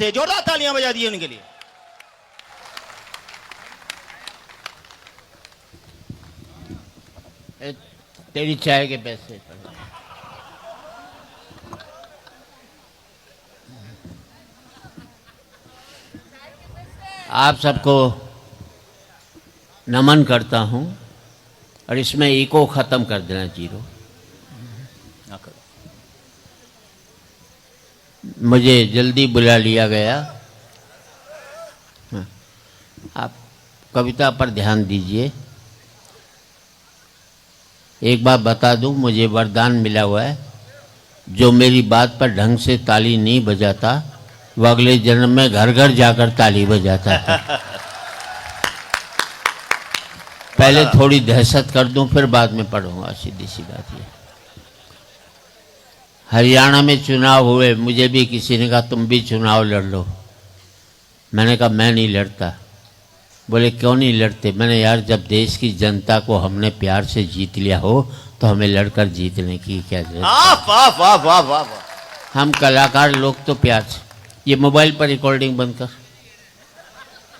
से जोरदार तालियां बजा दिए उनके लिए। तेरी चाय के पैसे। आप सबको नमन करता हूं और इसमें इको खत्म कर देना, जीरो। मुझे जल्दी बुला लिया गया। आप कविता पर ध्यान दीजिए। एक बात बता दूं, मुझे वरदान मिला हुआ है, जो मेरी बात पर ढंग से ताली नहीं बजाता वो अगले जन्म में घर घर जाकर ताली बजाता है। पहले थोड़ी दहशत कर दूं, फिर बाद में पढ़ूंगा, सीधी सी बात ये। हरियाणा में चुनाव हुए, मुझे भी किसी ने कहा तुम भी चुनाव लड़ लो। मैंने कहा मैं नहीं लड़ता। बोले क्यों नहीं लड़ते? मैंने यार, जब देश की जनता को हमने प्यार से जीत लिया हो तो हमें लड़कर जीतने की क्या जरूरत? वाह वाह वाह वाह। हम कलाकार लोग तो प्यार से। ये मोबाइल पर रिकॉर्डिंग बंद कर।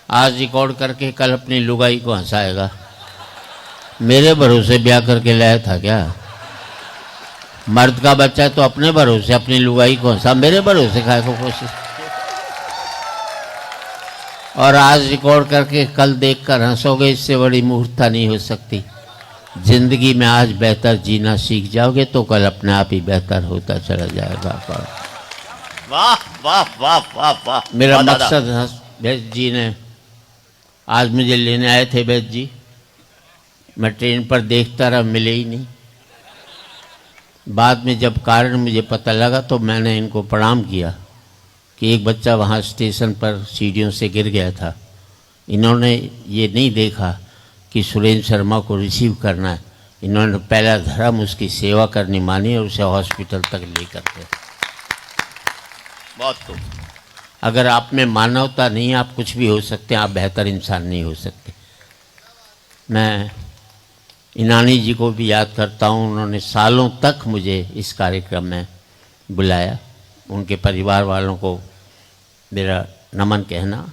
आज रिकॉर्ड करके कल अपनी लुगाई को हंसाएगा। मेरे भरोसे ब्याह करके लाया था क्या? मर्द का बच्चा तो अपने भरोसे अपनी लुगाई को हंसा, मेरे भरोसे खाए को कोशिश। और आज रिकॉर्ड करके कल देखकर हंसोगे, इससे बड़ी मूर्खता नहीं हो सकती। जिंदगी में आज बेहतर जीना सीख जाओगे तो कल अपने आप ही बेहतर होता चला जाएगा। वाह वाह वाह वाह वाह। मेरा मकसद, वैद्य जी ने आज मुझे लेने आए थे। वैद्य जी, मैं ट्रेन पर देखता रहा, मिले ही नहीं। बाद में जब कारण मुझे पता लगा तो मैंने इनको प्रणाम किया कि एक बच्चा वहाँ स्टेशन पर सीढ़ियों से गिर गया था। इन्होंने ये नहीं देखा कि सुरेंद्र शर्मा को रिसीव करना है। इन्होंने पहला धर्म उसकी सेवा करनी मानी और उसे हॉस्पिटल तक लेकर गए। बहुत खूब। अगर आप में मानवता नहीं, आप कुछ भी हो सकते हैं, आप बेहतर इंसान नहीं हो सकते। मैं ईनानी जी को भी याद करता हूँ, उन्होंने सालों तक मुझे इस कार्यक्रम में बुलाया। उनके परिवार वालों को मेरा नमन कहना।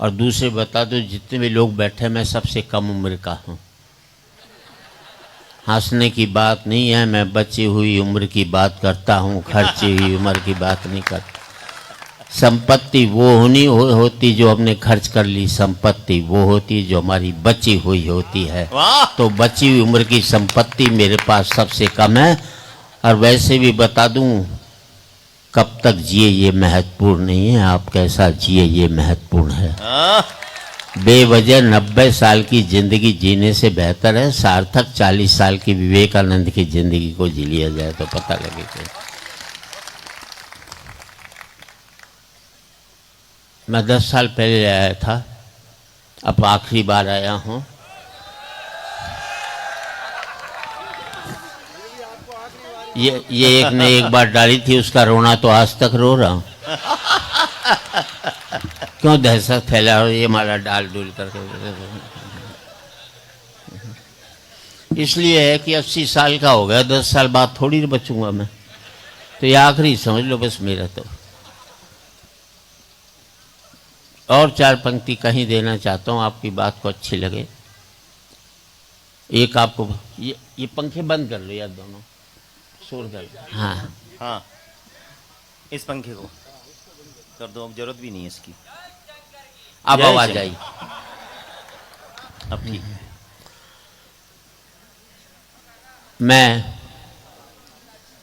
और दूसरे बता दो, जितने भी लोग बैठे, मैं सबसे कम उम्र का हूँ। हंसने की बात नहीं है, मैं बची हुई उम्र की बात करता हूँ, खर्ची हुई उम्र की बात नहीं करता। संपत्ति वो होती जो हमने खर्च कर ली, संपत्ति वो होती जो हमारी बची हुई होती है। तो बची हुई उम्र की संपत्ति मेरे पास सबसे कम है। और वैसे भी बता दूं, कब तक जिए ये महत्वपूर्ण नहीं है, आप कैसा जिए ये महत्वपूर्ण है। बेवजह 90 साल की जिंदगी जीने से बेहतर है सार्थक 40 साल की विवेकानंद की जिंदगी को जी लिया जाए तो पता लगेगा। मैं 10 साल पहले आया था, अब आखिरी बार आया हूँ। ये एक ने एक बार डाली थी, उसका रोना तो आज तक रो रहा हूँ। क्यों दहशत फैला और ये हमारा डाल डूल करके। इसलिए है कि 80 साल का हो गया, 10 साल बाद थोड़ी बचूंगा मैं, तो ये आखिरी समझ लो बस मेरा। तो और 4 पंक्ति कहीं देना चाहता हूँ, आपकी बात को अच्छी लगे। एक आपको ये पंखे बंद कर लो यार, दोनों शोर कर। हाँ हाँ, इस पंखे को कर दो, अब जरूरत भी नहीं है इसकी। अब आवाज आई, अब ठीक। मैं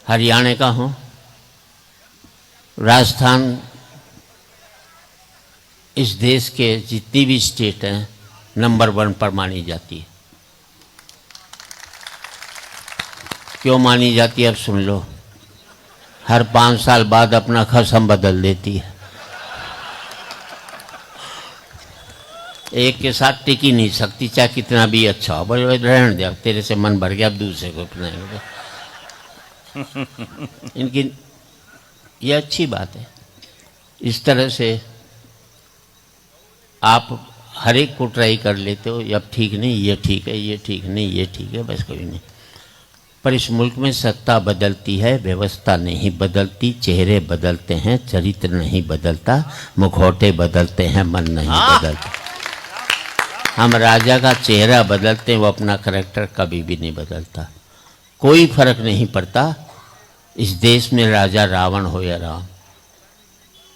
हरियाणा का हूँ। राजस्थान इस देश के जितनी भी स्टेट हैं नंबर 1 पर मानी जाती है। क्यों मानी जाती है अब सुन लो। हर 5 साल बाद अपना खसम बदल देती है। एक के साथ टिक ही नहीं सकती, चाहे कितना भी अच्छा हो। बोले रहने दे, तेरे से मन भर गया, अब दूसरे को अपनाएंगे। इनकी ये अच्छी बात है। इस तरह से आप हर एक को ट्राई कर लेते हो, अब ठीक नहीं, ये ठीक है, ये ठीक नहीं, ये ठीक है, बस कोई नहीं। पर इस मुल्क में सत्ता बदलती है, व्यवस्था नहीं बदलती। चेहरे बदलते हैं, चरित्र नहीं बदलता। मुखौटे बदलते हैं, मन नहीं बदलता। हम राजा का चेहरा बदलते हैं, वो अपना करैक्टर कभी भी नहीं बदलता। कोई फर्क नहीं पड़ता इस देश में राजा रावण हो या राम।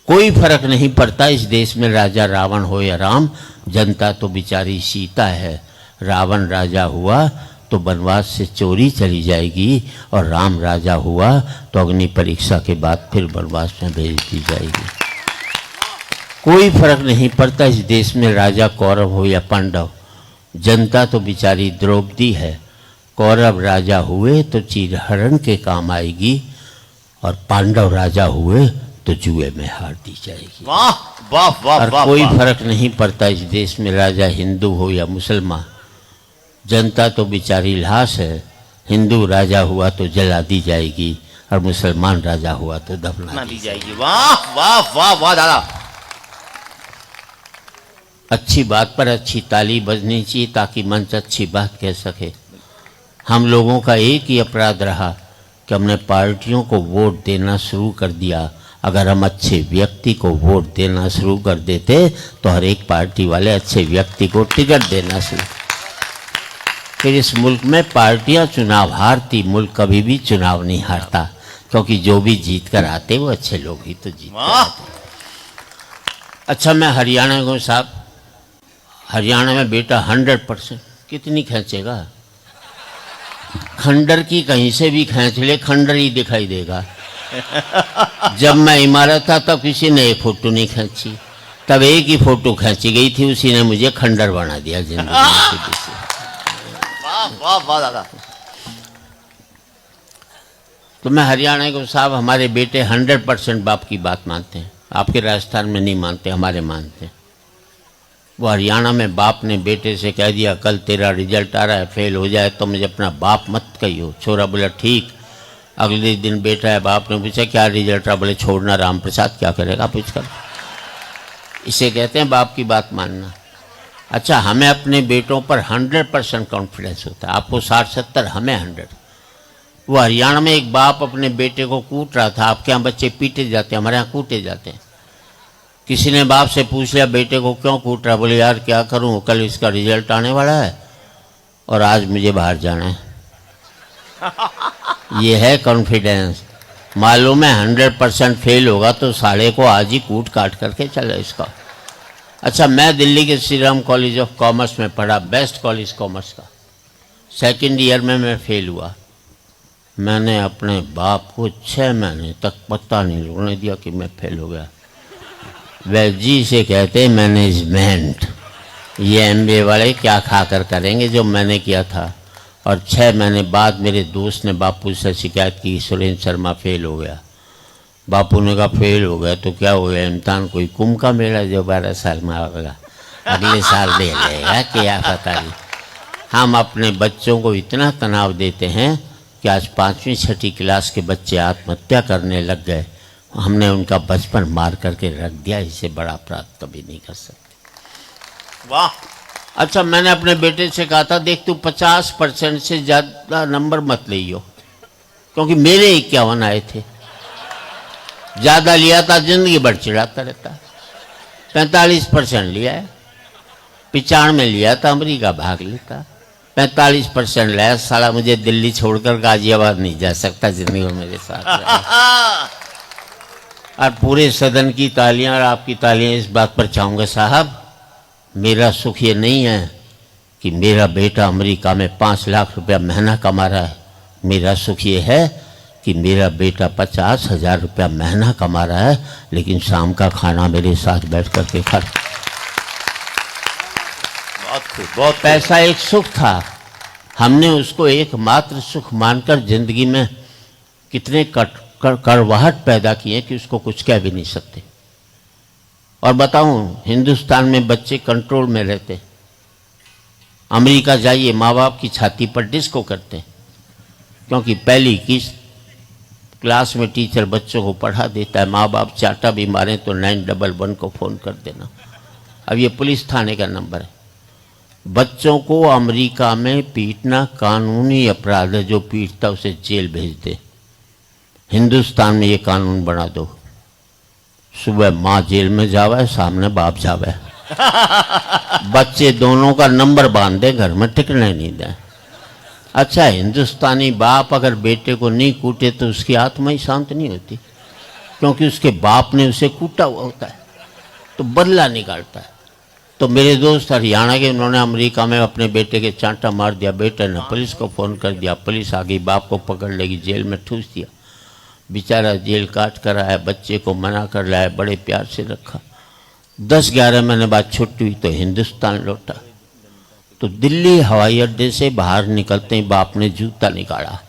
कोई फर्क नहीं पड़ता इस देश में राजा रावण हो या राम। जनता तो बेचारी सीता है। रावण राजा हुआ तो वनवास से चोरी चली जाएगी, और राम राजा हुआ तो अग्नि परीक्षा के बाद फिर वनवास में भेज दी जाएगी। कोई फर्क नहीं पड़ता इस देश में राजा कौरव हो या पांडव। जनता तो बेचारी द्रौपदी है। कौरव राजा हुए तो चीरहरण के काम आएगी, और पांडव राजा हुए तो जुए में हार दी जाएगी। वाह वाह वाह और वाह कोई वाह। फर्क नहीं पड़ता इस देश में राजा हिंदू हो या मुसलमान। जनता तो बेचारी लाश है। हिंदू राजा हुआ तो जला दी जाएगी, और मुसलमान राजा हुआ तो दफना दी जाएगी। वाह वाह वाह वाह दादा। अच्छी बात पर अच्छी ताली बजनी चाहिए ताकि मंच अच्छी बात कह सके। हम लोगों का एक ही अपराध रहा कि हमने पार्टियों को वोट देना शुरू कर दिया। अगर हम अच्छे व्यक्ति को वोट देना शुरू कर देते तो हर एक पार्टी वाले अच्छे व्यक्ति को टिकट देना शुरू। फिर इस मुल्क में पार्टियां चुनाव हारती, मुल्क कभी भी चुनाव नहीं हारता, क्योंकि जो भी जीत कर आते वो अच्छे लोग ही तो जीत कर आते। अच्छा, मैं हरियाणा को साहब, हरियाणा में बेटा 100% कितनी खींचेगा? खंडर की कहीं से भी खींच ले, खंडर ही दिखाई देगा। जब मैं इमारत था तब किसी ने एक फोटो नहीं खींची, तब एक ही फोटो खींची गई थी, उसी ने मुझे खंडर बना दिया जिंदगी में। वाह वाह वाह दादा। तो मैं हरियाणा को साहब, हमारे बेटे 100% बाप की बात मानते हैं। आपके राजस्थान में नहीं मानते, हमारे मानते हैं। वो हरियाणा में बाप ने बेटे से कह दिया कल तेरा रिजल्ट आ रहा है, फेल हो जाए तो मुझे अपना बाप मत कहियो। छोरा बोला ठीक। अगले दिन बेटा है, बाप ने पूछा क्या रिजल्ट रहा? बोले छोड़ना राम प्रसाद, क्या करेगा पूछकर। इसे कहते हैं बाप की बात मानना। अच्छा, हमें अपने बेटों पर 100% कॉन्फिडेंस होता है। आपको 60-70, हमें 100। वो हरियाणा में एक बाप अपने बेटे को कूट रहा था। आपके यहाँ बच्चे पीटे जाते हैं, हमारे यहाँ कूटे जाते हैं। किसी ने बाप से पूछ लिया बेटे को क्यों कूट रहा? बोले यार क्या करूं, कल इसका रिजल्ट आने वाला है और आज मुझे बाहर जाना है। ये है कॉन्फिडेंस। मालूम है 100% फेल होगा तो साले को आज ही कूट काट करके चले इसका। अच्छा, मैं दिल्ली के Shri Ram college of commerce में पढ़ा, बेस्ट कॉलेज कॉमर्स का। सेकंड ईयर में मैं फेल हुआ। मैंने अपने बाप को 6 महीने तक पता नहीं लगने दिया कि मैं फेल हो गया। वैद्य जी से कहते मैनेजमेंट, ये MBA वाले क्या खाकर करेंगे जो मैंने किया था। और 6 महीने बाद मेरे दोस्त ने बापू से शिकायत की सुरेंद्र शर्मा फेल हो गया। बापू ने कहा फेल हो गया तो क्या हो गया, इम्तिहान कोई कुंभ का मेला जो 12 साल में आएगा, अगले साल दे लेगा, क्या पता नहीं। हम अपने बच्चों को इतना तनाव देते हैं कि आज 5वीं 6ठी क्लास के बच्चे आत्महत्या करने लग गए। हमने उनका बचपन मार करके रख दिया। इससे बड़ा अपराध कभी नहीं कर सकते। वाह। अच्छा, मैंने अपने बेटे से कहा था देख तू 50% से ज़्यादा नंबर मत लियो, क्योंकि मेरे 51 आए थे। ज़्यादा लिया था जिंदगी भर चिढ़ाता रहता। 45% लिया है, 95 लिया था, अमेरिका भाग लेता। 45% लाया, साला मुझे दिल्ली छोड़कर गाजियाबाद नहीं जा सकता जिंदगी में मेरे साथ। और पूरे सदन की तालियां और आपकी तालियां इस बात पर चाहूँगा साहब, मेरा सुख ये नहीं है कि मेरा बेटा अमेरिका में 5 लाख रुपया महीना कमा रहा है। मेरा सुख ये है कि मेरा बेटा 50,000 रुपया महीना कमा रहा है, लेकिन शाम का खाना मेरे साथ बैठ कर के खा। बहुत पैसा एक सुख था, हमने उसको एकमात्र सुख मानकर जिंदगी में कितने कड़वाहट पैदा किए कि उसको कुछ कह भी नहीं सकते। और बताऊं, हिंदुस्तान में बच्चे कंट्रोल में रहते। अमेरिका जाइए, माँ बाप की छाती पर डिस्को करते, क्योंकि पहली की क्लास में टीचर बच्चों को पढ़ा देता है। माँ बाप चाटा भी मारें तो 911 को फ़ोन कर देना। अब ये पुलिस थाने का नंबर है। बच्चों को अमेरिका में पीटना कानूनी अपराध है, जो पीटता उसे जेल भेज दे। हिंदुस्तान में ये कानून बना दो, सुबह माँ जेल में जावे, सामने बाप जावे, बच्चे दोनों का नंबर बांध दे, घर में टिकने नहीं दे। अच्छा, हिंदुस्तानी बाप अगर बेटे को नहीं कूटे तो उसकी आत्मा ही शांत नहीं होती, क्योंकि उसके बाप ने उसे कूटा हुआ होता है, तो बदला निकालता है। तो मेरे दोस्त हरियाणा के, उन्होंने अमेरिका में अपने बेटे के चांटा मार दिया, बेटे ने पुलिस को फ़ोन कर दिया, पुलिस आ गई, बाप को पकड़ लेगी, जेल में ठूस दिया, बेचारा जेल काट कर आया, बच्चे को मना कर लाया, बड़े प्यार से रखा। 10-11 महीने बाद छुट्टी हुई तो हिंदुस्तान लौटा। तो दिल्ली हवाई अड्डे से बाहर निकलते ही बाप ने जूता निकाला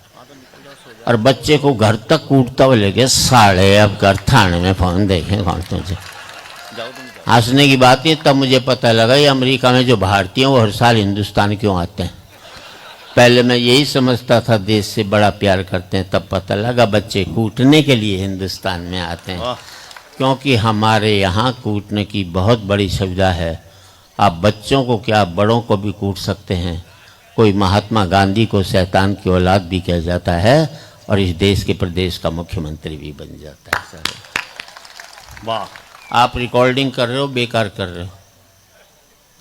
और बच्चे को घर तक कूटता हुआ ले गया। साले अब घर थाने में फोन देखें कौन तुझे। हंसने की बात है, तब मुझे पता लगा ये अमेरिका में जो भारतीय हैं वो हर साल हिंदुस्तान क्यों आते हैं। पहले मैं यही समझता था देश से बड़ा प्यार करते हैं, तब पता लगा बच्चे कूटने के लिए हिंदुस्तान में आते हैं, क्योंकि हमारे यहाँ कूटने की बहुत बड़ी सुविधा है। आप बच्चों को क्या, बड़ों को भी कूट सकते हैं। कोई महात्मा गांधी को शैतान की औलाद भी कहा जाता है और इस देश के प्रदेश का मुख्यमंत्री भी बन जाता है। सर वाह, आप रिकॉर्डिंग कर रहे हो, बेकार कर रहे हो,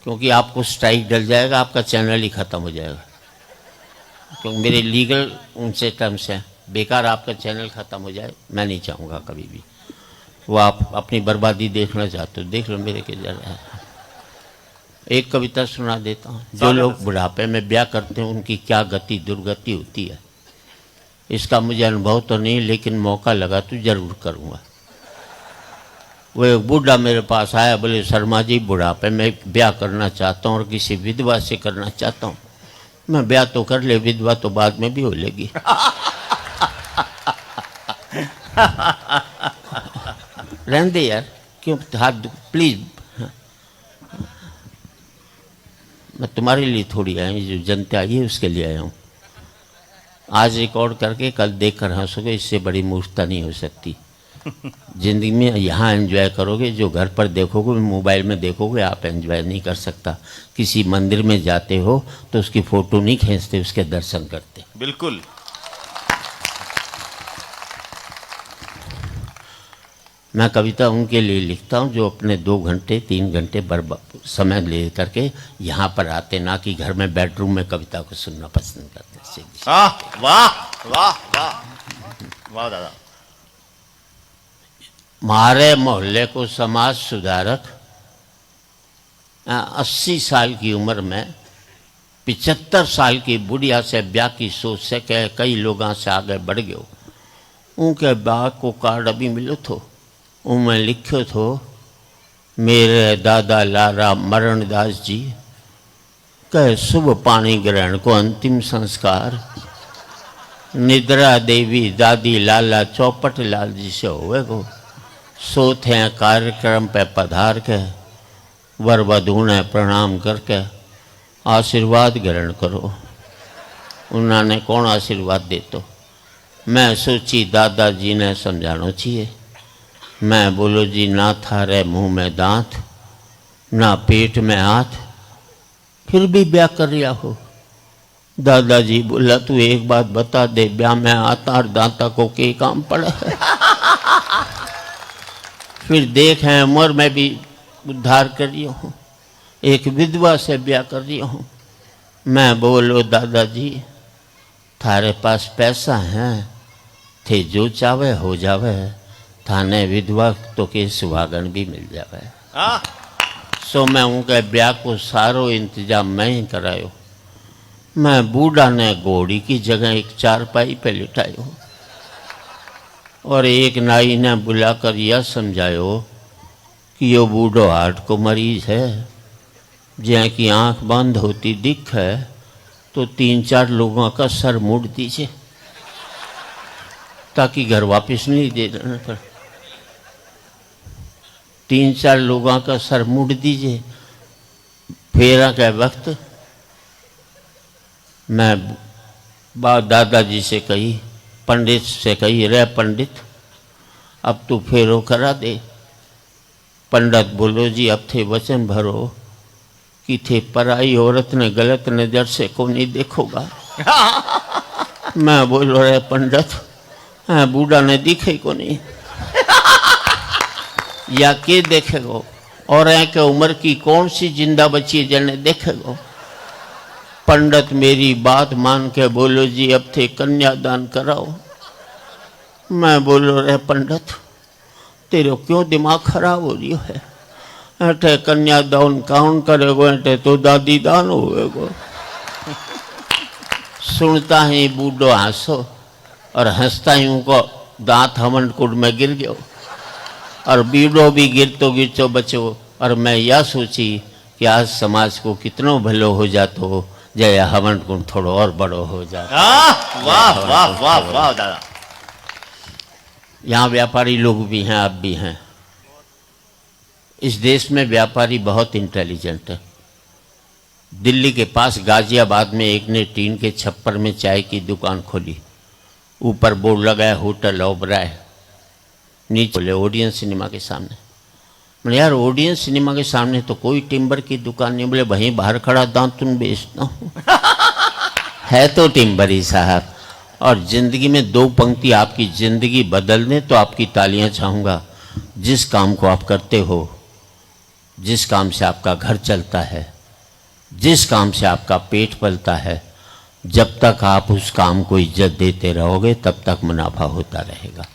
क्योंकि आपको स्ट्राइक डल जाएगा, आपका चैनल ही खत्म हो जाएगा, क्योंकि मेरे लीगल उनसे टर्म्स हैं। बेकार आपका चैनल खत्म हो जाए, मैं नहीं चाहूँगा कभी भी। वो आप अपनी बर्बादी देखना चाहते हो, देख लो मेरे के जरा। एक कविता सुना देता हूँ। जो लोग बुढ़ापे में ब्याह करते हैं उनकी क्या गति दुर्गति होती है। इसका मुझे अनुभव तो नहीं, लेकिन मौका लगा तो जरूर करूँगा। वो एक बूढ़ा मेरे पास आया, बोले शर्मा जी बुढ़ापे में ब्याह करना चाहता हूँ और किसी विधवा से करना चाहता हूँ। मैं ब्याह तो कर ले, विधवा तो बाद में भी हो लेगी। रहने दे यार, क्यों हाथ, प्लीज। मैं तुम्हारे लिए थोड़ी आया हूँ, जो जनता आई है उसके लिए आया हूँ। आज रिकॉर्ड करके कल देख कर हंसोगे, इससे बड़ी मूर्खता नहीं हो सकती। जिंदगी में यहाँ एंजॉय करोगे, जो घर पर देखोगे, मोबाइल में देखोगे, आप एंजॉय नहीं कर सकता। किसी मंदिर में जाते हो तो उसकी फोटो नहीं खींचते, उसके दर्शन करते। बिल्कुल। मैं कविता उनके लिए लिखता हूँ जो अपने 2 घंटे 3 घंटे समय ले करके यहाँ पर आते, ना कि घर में बेडरूम में कविता को सुनना पसंद करते। वाह वाह वाह वाह वाह दादा। हमारे मोहल्ले को समाज सुधारक 80 साल की उम्र में 75 साल की बुढ़िया से ब्याह की सोच से कई लोगों से आगे बढ़ गए। उनके ब्याह को कार्ड अभी मिलो थो, उनमें लिखो थो, मेरे दादा लारा मरणदास जी कह शुभ पानी ग्रहण को अंतिम संस्कार निद्रा देवी दादी लाला चौपट लाल जी से हुए को सोते हैं कार्यक्रम पे पधार के वर वधू ने प्रणाम करके आशीर्वाद ग्रहण करो। उन्होंने कौन आशीर्वाद दे तो मैं सोची दादाजी ने समझाना चाहिए। मैं बोलो जी ना थारे मुंह में दांत ना पेट में हाथ, फिर भी ब्याह कर लिया हो। दादाजी बोला तू एक बात बता दे, ब्याह में आता और दांता को के काम पड़ा है। फिर देख है उम्र में भी उद्धार कर रही हूँ, एक विधवा से ब्याह कर रही हूँ। मैं बोलो दादाजी थारे पास पैसा है, थे जो चावे हो जावे, थाने विधवा तो के सुहागन भी मिल जावे। सो मैं उनके ब्याह को सारो इंतजाम मैं ही करायो। मैं बूढ़ा ने घोड़ी की जगह एक चारपाई पे लिटायो और एक नाई ने बुलाकर यह समझायो कि यो बूढ़ो हार्ट को मरीज है, जहाँ की आंख बंद होती दिख है तो 3-4 लोगों का सर मुड़ दीजिए ताकि घर वापस नहीं दे देना पर। 3-4 लोगों का सर मुड़ दीजिए। फेरा के वक्त मैं दादाजी से कही, पंडित से कही, रे पंडित अब तू फेरो करा दे। पंडित बोलो जी अब थे वचन भरो कि थे पराई औरत ने गलत नजर से को नहीं देखोगा। मैं बोलो रे पंडित, हाँ बूढ़ा ने दिखे को नहीं या के देखेगो, और है कि उम्र की कौन सी जिंदा बची है जने देखेगो। पंडित मेरी बात मान के बोलो जी अब थे कन्यादान कराओ। मैं बोलो रे पंडित, तेरे क्यों दिमाग खराब हो रही है, अटे कन्यादान कौन करेगो, अटे तो दादी दान होएगो। सुनता ही बूढ़ो हंसो और हंसता ही उनको दांत हमन कुंड में गिर गयो और बीड़ो भी गिरतो गिरतो बचो। और मैं यह सोची कि आज समाज को कितनो भलो हो जातो जय हवन कुंड थोड़ो और बड़ो हो जाता। वाह वाह वाह वाह दादा। यहाँ व्यापारी लोग भी हैं, आप भी हैं। इस देश में व्यापारी बहुत इंटेलिजेंट है। दिल्ली के पास गाजियाबाद में एक ने टीन के छप्पर में चाय की दुकान खोली। ऊपर बोर्ड लगाया होटल ओबराय, नीचे बोले ओडियन सिनेमा के सामने। बोले यार ओडियन सिनेमा के सामने तो कोई टिम्बर की दुकान नहीं। बोले वहीं बाहर खड़ा दांतुन बेचता हूँ। है तो टिम्बर ही साहब। और जिंदगी में दो पंक्ति आपकी जिंदगी बदल दें तो आपकी तालियां चाहूँगा। जिस काम को आप करते हो, जिस काम से आपका घर चलता है, जिस काम से आपका पेट पलता है, जब तक आप उस काम को इज्जत देते रहोगे तब तक मुनाफा होता रहेगा।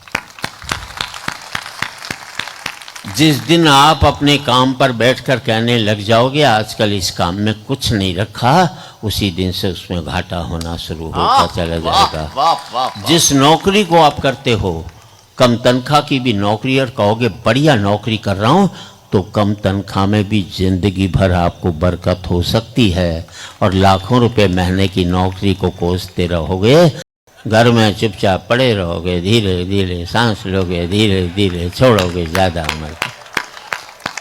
जिस दिन आप अपने काम पर बैठकर कहने लग जाओगे आजकल इस काम में कुछ नहीं रखा, उसी दिन से उसमें घाटा होना शुरू होता चला जाएगा। जिस नौकरी को आप करते हो, कम तनख्वाह की भी नौकरी, और कहोगे बढ़िया नौकरी कर रहा हूं, तो कम तनख्वाह में भी जिंदगी भर आपको बरकत हो सकती है। और लाखों रुपए महीने की नौकरी को कोसते रहोगे, घर में चुपचाप पड़े रहोगे, धीरे धीरे सांस लोगे, धीरे धीरे छोड़ोगे ज़्यादा उम्र।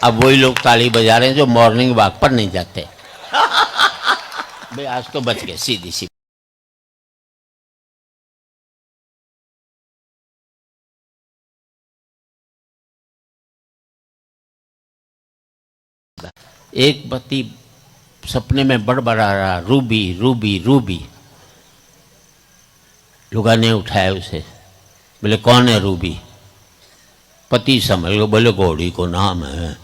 अब वही लोग ताली बजा रहे हैं जो मॉर्निंग वॉक पर नहीं जाते। भाई आज तो बच गए सीधी सी। एक पति सपने में बड़बड़ा रहा, रूबी रूबी रूबी। लुगा ने उठाया उसे। बोले कौन है रूबी? पति समझ लो। बोले घोड़ी को नाम है।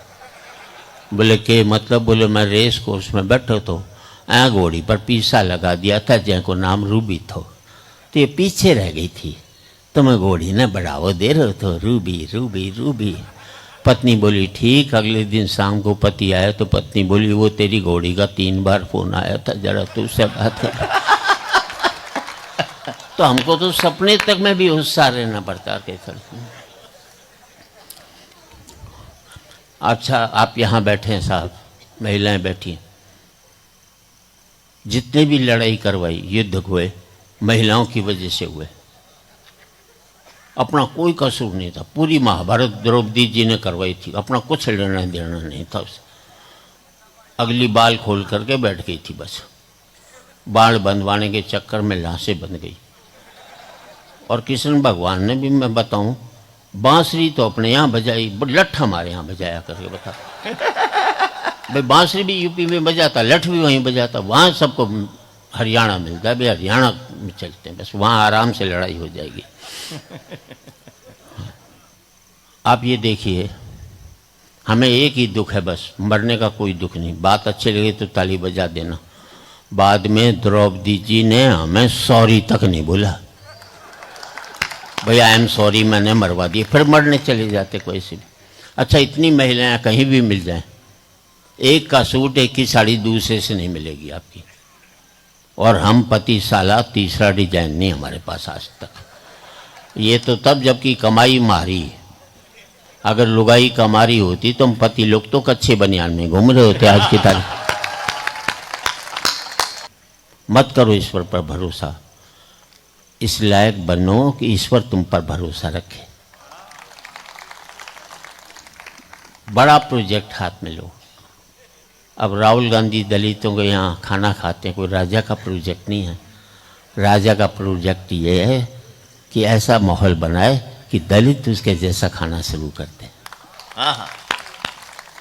बोले के मतलब? बोले मैं रेस कोर्स में बैठो तो आ घोड़ी पर पीसा लगा दिया था जिनको नाम रूबी थो, तो ये पीछे रह गई थी, तो मैं घोड़ी ने बढ़ावा दे रहे तो रूबी रूबी रूबी। पत्नी बोली ठीक। अगले दिन शाम को पति आया तो पत्नी बोली वो तेरी घोड़ी का 3 बार फोन आया था, जरा तू उससे बात कर। तो हमको तो सपने तक में भी होशियार रहना पड़ता है। अच्छा आप यहाँ बैठे हैं साहब, महिलाएं बैठी हैं। जितने भी लड़ाई करवाई, युद्ध हुए, महिलाओं की वजह से हुए। अपना कोई कसूर नहीं था। पूरी महाभारत द्रौपदी जी ने करवाई थी, अपना कुछ लेना देना नहीं था उसे। अगली बाल खोल करके बैठ गई थी बस। बाण बंधवाने के चक्कर में लाशें बन गई। और कृष्ण भगवान ने भी, मैं बताऊं, बांसुरी तो अपने यहाँ बजाई, लठ हमारे यहाँ बजाया करके बता। भाई बांसुरी भी यूपी में बजाता, लठ भी वहीं बजाता। वहाँ सबको हरियाणा मिलता है, भाई हरियाणा में चलते हैं, बस वहाँ आराम से लड़ाई हो जाएगी। आप ये देखिए, हमें एक ही दुख है बस, मरने का कोई दुख नहीं। बात अच्छी लगी तो ताली बजा देना। बाद में द्रौपदी जी ने हमें सॉरी तक नहीं बोला। भैया आई एम सॉरी, मैंने मरवा दिए, फिर मरने चले जाते कोई से भी। अच्छा इतनी महिलाएं कहीं भी मिल जाएं, एक का सूट एक की साड़ी दूसरे से नहीं मिलेगी आपकी। और हम पति साला तीसरा डिजाइन नहीं हमारे पास आज तक। ये तो तब जबकि कमाई मारी। अगर लुगाई कमारी होती तो हम पति लोग तो कच्चे बनियान में घूम रहे होते आज की तारीख। मत करो ईश्वर पर भरोसा। इस लायक बनो कि ईश्वर तुम पर भरोसा रखे। बड़ा प्रोजेक्ट हाथ में लो। अब राहुल गांधी दलितों के यहाँ खाना खाते हैं, कोई राजा का प्रोजेक्ट नहीं है। राजा का प्रोजेक्ट ये है कि ऐसा माहौल बनाए कि दलित उसके जैसा खाना शुरू करते हैं।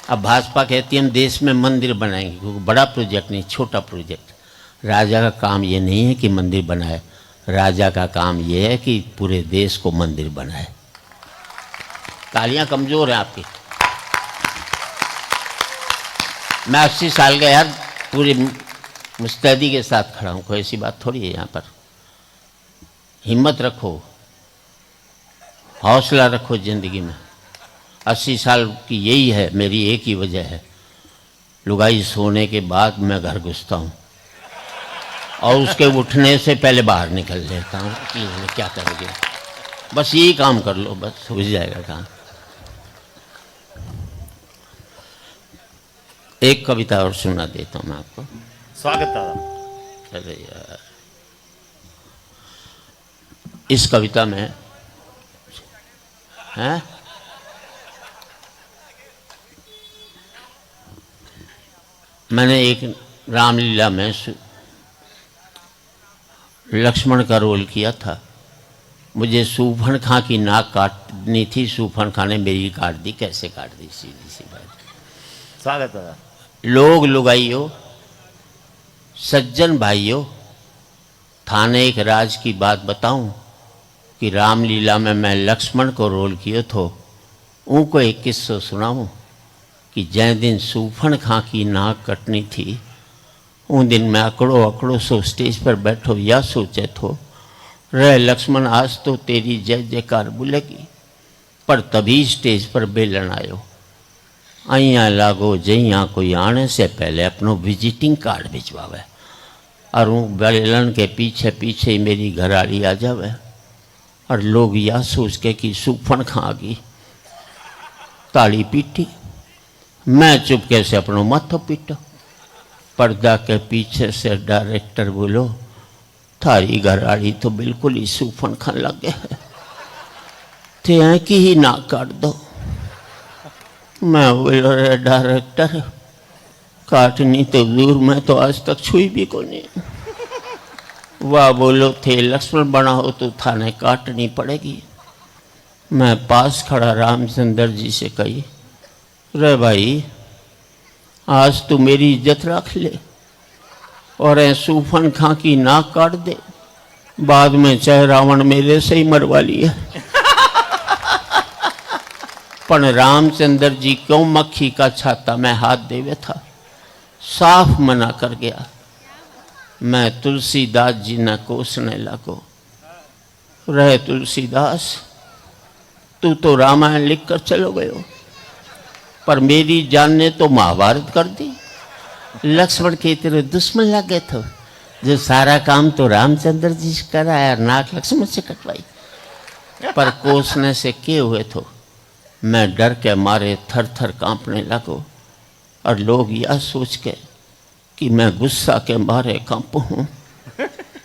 अब भाजपा कहती है हम देश में मंदिर बनाएंगे, क्योंकि बड़ा प्रोजेक्ट नहीं, छोटा प्रोजेक्ट। राजा का काम ये नहीं है कि मंदिर बनाए, राजा का काम ये है कि पूरे देश को मंदिर बनाए। तालियां कमजोर हैं आपकी। मैं 80 साल का यार पूरी मुस्तैदी के साथ खड़ा हूं, कोई ऐसी बात थोड़ी है। यहाँ पर हिम्मत रखो, हौसला रखो जिंदगी में। 80 साल की यही है मेरी एक ही वजह है, लुगाई सोने के बाद मैं घर घुसता हूँ और उसके उठने से पहले बाहर निकल लेता हूँ कि क्या करोगे, बस यही काम कर लो, बस हो जाएगा काम। एक कविता और सुना देता हूँ मैं आपको। स्वागत दादा। अरे यार, इस कविता में है मैंने एक रामलीला में लक्ष्मण का रोल किया था। मुझे सूफन की नाक काटनी थी, सूफन ने मेरी काट दी। कैसे काट दी? सीधी सी बात। स्वागत दादा। लोग लुगाइयो, सज्जन भाइयों, थाने एक राज की बात बताऊं कि रामलीला में मैं लक्ष्मण को रोल किया तो उनको एक किस्सा सुनाऊं कि जै दिन सूफन की नाक कटनी थी, उन दिन मैं अकड़ो अकड़ो सो स्टेज पर बैठो या सोचे तो रे लक्ष्मण आज तो तेरी जय जयकार बोलेगी। पर तभी स्टेज पर बेलन आयो, अइया लागो जइया कोई आने से पहले अपनो विजिटिंग कार्ड भिजवावे और वो बेलन के पीछे पीछे ही मेरी घरवाली आ जावे और लोग यह सोच के कि सूफन आ गई, ताली पीटी। मैं चुपके से अपनो माथो पीटो। पर्दा के पीछे से डायरेक्टर बोलो, थारी घरवाली तो बिल्कुल ही सूफन खान लगे है, थे की ही ना काट दो। मैं बोलो रे डायरेक्टर, काटनी तो दूर, मैं तो आज तक छुई भी को नहीं। वाह बोलो थे लक्ष्मण बना हो तो थाने काटनी पड़ेगी। मैं पास खड़ा रामचंद्र जी से कही, रे भाई आज तू मेरी इज्जत रख ले और सूफन की नाक काट दे, बाद में चाहे रावण मेरे से ही मरवा लिया। पर रामचंद्र जी क्यों मक्खी का छाता में हाथ देवे था, साफ मना कर गया। मैं तुलसीदास जी न कोसने लगो, रहे तुलसीदास तू तो रामायण लिख कर चलो गयो, पर मेरी जान ने तो महाभारत कर दी। लक्ष्मण के तेरे दुश्मन लगे थे, जो सारा काम तो रामचंद्र जी से कराया, नाक लक्ष्मण से कटवाई। पर कोसने से के हुए तो मैं डर के मारे थर थर कांपने लगो और लोग यह सोच के कि मैं गुस्सा के मारे कांपू हूँ,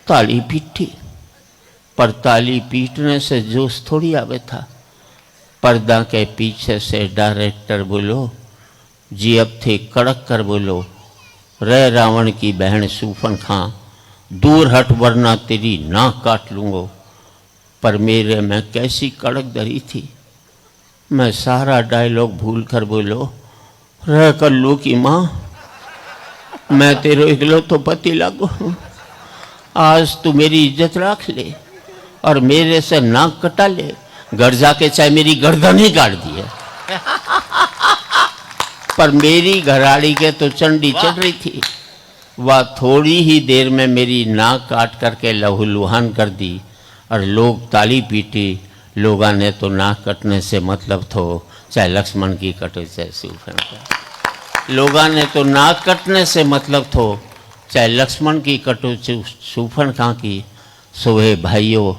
ताली पीटी। पर ताली पीटने से जोश थोड़ी आवे था। पर्दा के पीछे से डायरेक्टर बोलो, जी अब थे कड़क कर बोलो, रे रावण की बहन सूफन खां, दूर हट वरना तेरी नाक काट लूँगो। पर मेरे में कैसी कड़क दरी थी, मैं सारा डायलॉग भूल कर बोलो, रह कल्लू की माँ मैं तेरे इकलो तो पति लागू हूँ, आज तू मेरी इज्जत रख ले और मेरे से नाक कटा ले, घर जाके चाहे मेरी गर्दन ही काट दी है। पर मेरी घरवाली के तो चंडी चढ़ रही थी, वह थोड़ी ही देर में मेरी नाक काट करके लहूलुहान कर दी और लोग ताली पीटी। लोगों ने तो नाक कटने से मतलब तो चाहे लक्ष्मण की कटे चाहे सूफन का, लोगों ने तो नाक कटने से मतलब तो चाहे लक्ष्मण की कटो सूफन खां की। सोहे भाइयों,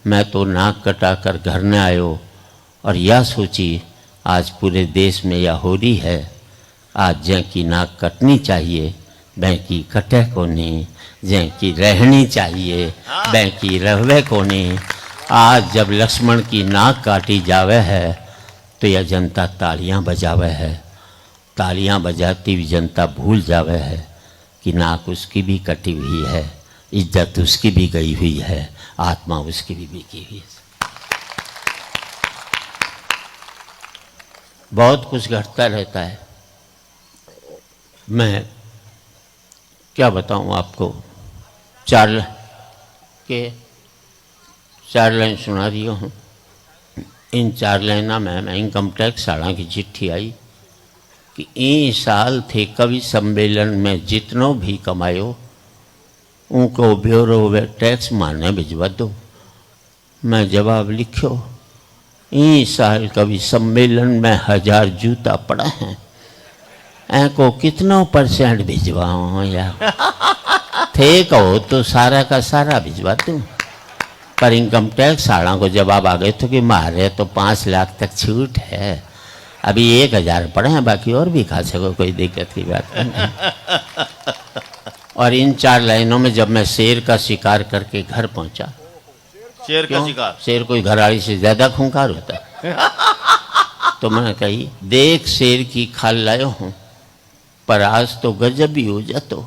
मैं तो नाक कटा कर घर में आयो और यह सोची आज पूरे देश में यह हो रही है, आज जै की नाक कटनी चाहिए बै की कटे को नहीं, जै की रहनी चाहिए बै की रहवे को नहीं। आज जब लक्ष्मण की नाक काटी जावे है तो यह जनता तालियां बजावे है, तालियां बजाती हुई जनता भूल जावे है कि नाक उसकी भी कटी हुई है, इज्जत उसकी भी गई हुई है, आत्मा उसकी भी बिकी हुई है। बहुत कुछ घटता रहता है, मैं क्या बताऊं आपको, चार लाइन सुना रही हूँ। इन 4 लाइना में इनकम टैक्स साड़ा की चिट्ठी आई कि ई साल थे कवि सम्मेलन में जितनो भी कमायो उनको ब्यूरो टैक्स माने भिजवा दो। मैं जवाब लिखो, ई साल कवि सम्मेलन में 1000 जूता पड़ा है, को कितनों % भिजवाओ यार। थे कहो तो सारा का सारा भिजवा दूँ, पर इनकम टैक्स साड़ा को जवाब आ गए तो कि मारे तो 5 लाख तक छूट है, अभी 1000 पड़े हैं, बाकी और भी खा सको, कोई दिक्कत की बात नहीं। और इन 4 लाइनों में जब मैं शेर का शिकार करके घर पहुंचा, शेर का शिकार, शेर कोई घराड़ी से ज्यादा खूंखार होता है, तो मैंने कही देख शेर की खाल लायो हूँ, पर आज तो गजब ही हो जातो,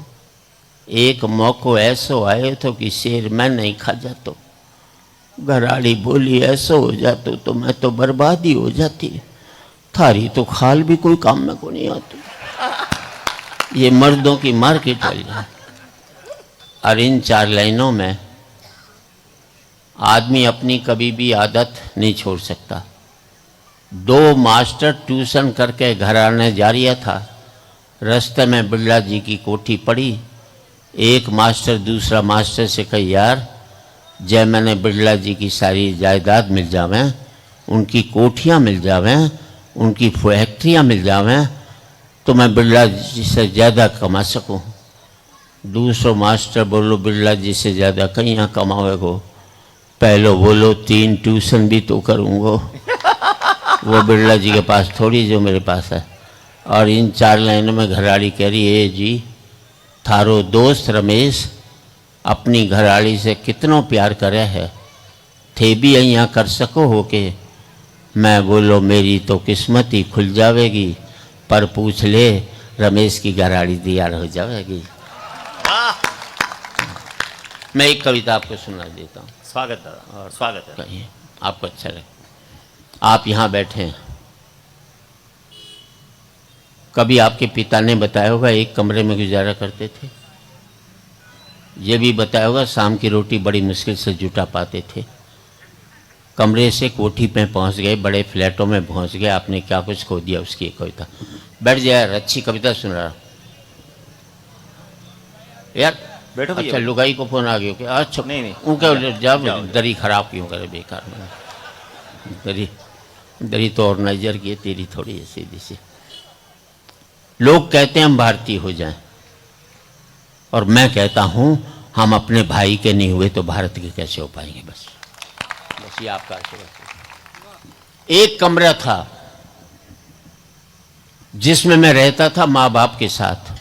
एक मौको ऐसो आए तो कि शेर मैं नहीं खा जातो। घराड़ी बोली ऐसो हो जातो तो मैं तो बर्बादी हो जाती, थारी तो खाल भी कोई काम में को नहीं आती। ये मर्दों की मार्केट है। और इन 4 लाइनों में आदमी अपनी कभी भी आदत नहीं छोड़ सकता। 2 मास्टर ट्यूशन करके घर आने जा रहा था, रास्ते में बिरला जी की कोठी पड़ी। एक मास्टर दूसरा मास्टर से कही यार जय मैंने बिरला जी की सारी जायदाद मिल जावें, उनकी कोठियाँ मिल जावें, उनकी फैक्ट्रियाँ मिल जावें, तो मैं बिरला जी से ज़्यादा कमा सकूं। दूसरा मास्टर बोलो बिरला जी से ज़्यादा कहीं यहाँ कमाओगे, पहलो बोलो 3 ट्यूशन भी तो करूँगो, वो बिरला जी के पास थोड़ी जो मेरे पास है। और इन 4 लाइनों में घराड़ी कह रही है जी थारो दोस्त रमेश अपनी घराड़ी से कितनो प्यार करे है, थे भी यहाँ कर सको हो के। मैं बोलो मेरी तो किस्मत ही खुल जावेगी, पर पूछ ले रमेश की घराड़ी तैयार हो जाएगी। मैं एक कविता आपको सुना देता हूँ। स्वागत दादा, और स्वागत है। कहिए आपको अच्छा लगे। आप यहाँ बैठे हैं, कभी आपके पिता ने बताया होगा एक कमरे में गुजारा करते थे, ये भी बताया होगा शाम की रोटी बड़ी मुश्किल से जुटा पाते थे। कमरे से कोठी पे पहुंच गए, बड़े फ्लैटों में पहुंच गए, आपने क्या कुछ खो दिया उसकी एक कविता। बैठ जाए यार, अच्छी कविता सुन रहा यार, बैठो भैया। अच्छा लुगाई को फोन आ गया क्या? अच्छा नहीं उनके जब दरी खराब क्यों करे बेकार में, दरी तो ऑर्गेनाइजर की है, तेरी थोड़ी है सीधी सी। लोग कहते हैं हम भारतीय हो जाएं, और मैं कहता हूं हम अपने भाई के नहीं हुए तो भारत के कैसे हो पाएंगे। बस ये आपका आशीर्वाद। एक कमरा था जिसमें मैं रहता था माँ बाप के साथ,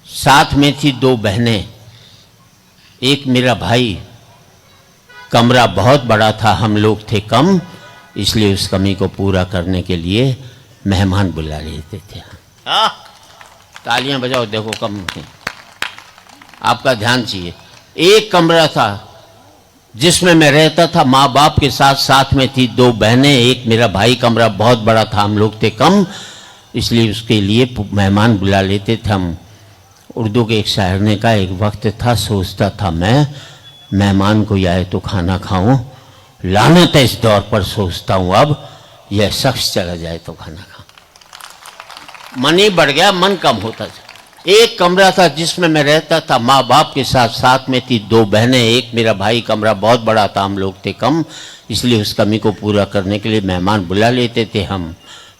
साथ में थी 2 बहनें, एक मेरा भाई। कमरा बहुत बड़ा था, हम लोग थे कम, इसलिए उस कमी को पूरा करने के लिए मेहमान बुला लेते थे। तालियां बजाओ, देखो कम है, आपका ध्यान चाहिए। एक कमरा था जिसमें मैं रहता था माँ बाप के साथ, साथ में थी 2 बहनें, एक मेरा भाई। कमरा बहुत बड़ा था, हम लोग थे कम, इसलिए उसके लिए मेहमान बुला लेते थे हम। उर्दू के एक शायर ने कहा एक वक्त था सोचता था मैं मेहमान कोई आए तो खाना खाऊं, लानत है इस दौर पर सोचता हूं अब यह शख्स चला जाए तो खाना खाऊं। मन ही बढ़ गया, मन कम होता था। एक कमरा था जिसमें मैं रहता था माँ बाप के साथ, साथ में थी 2 बहनें, एक मेरा भाई। कमरा बहुत बड़ा था, हम लोग थे कम, इसलिए उस कमी को पूरा करने के लिए मेहमान बुला लेते थे हम।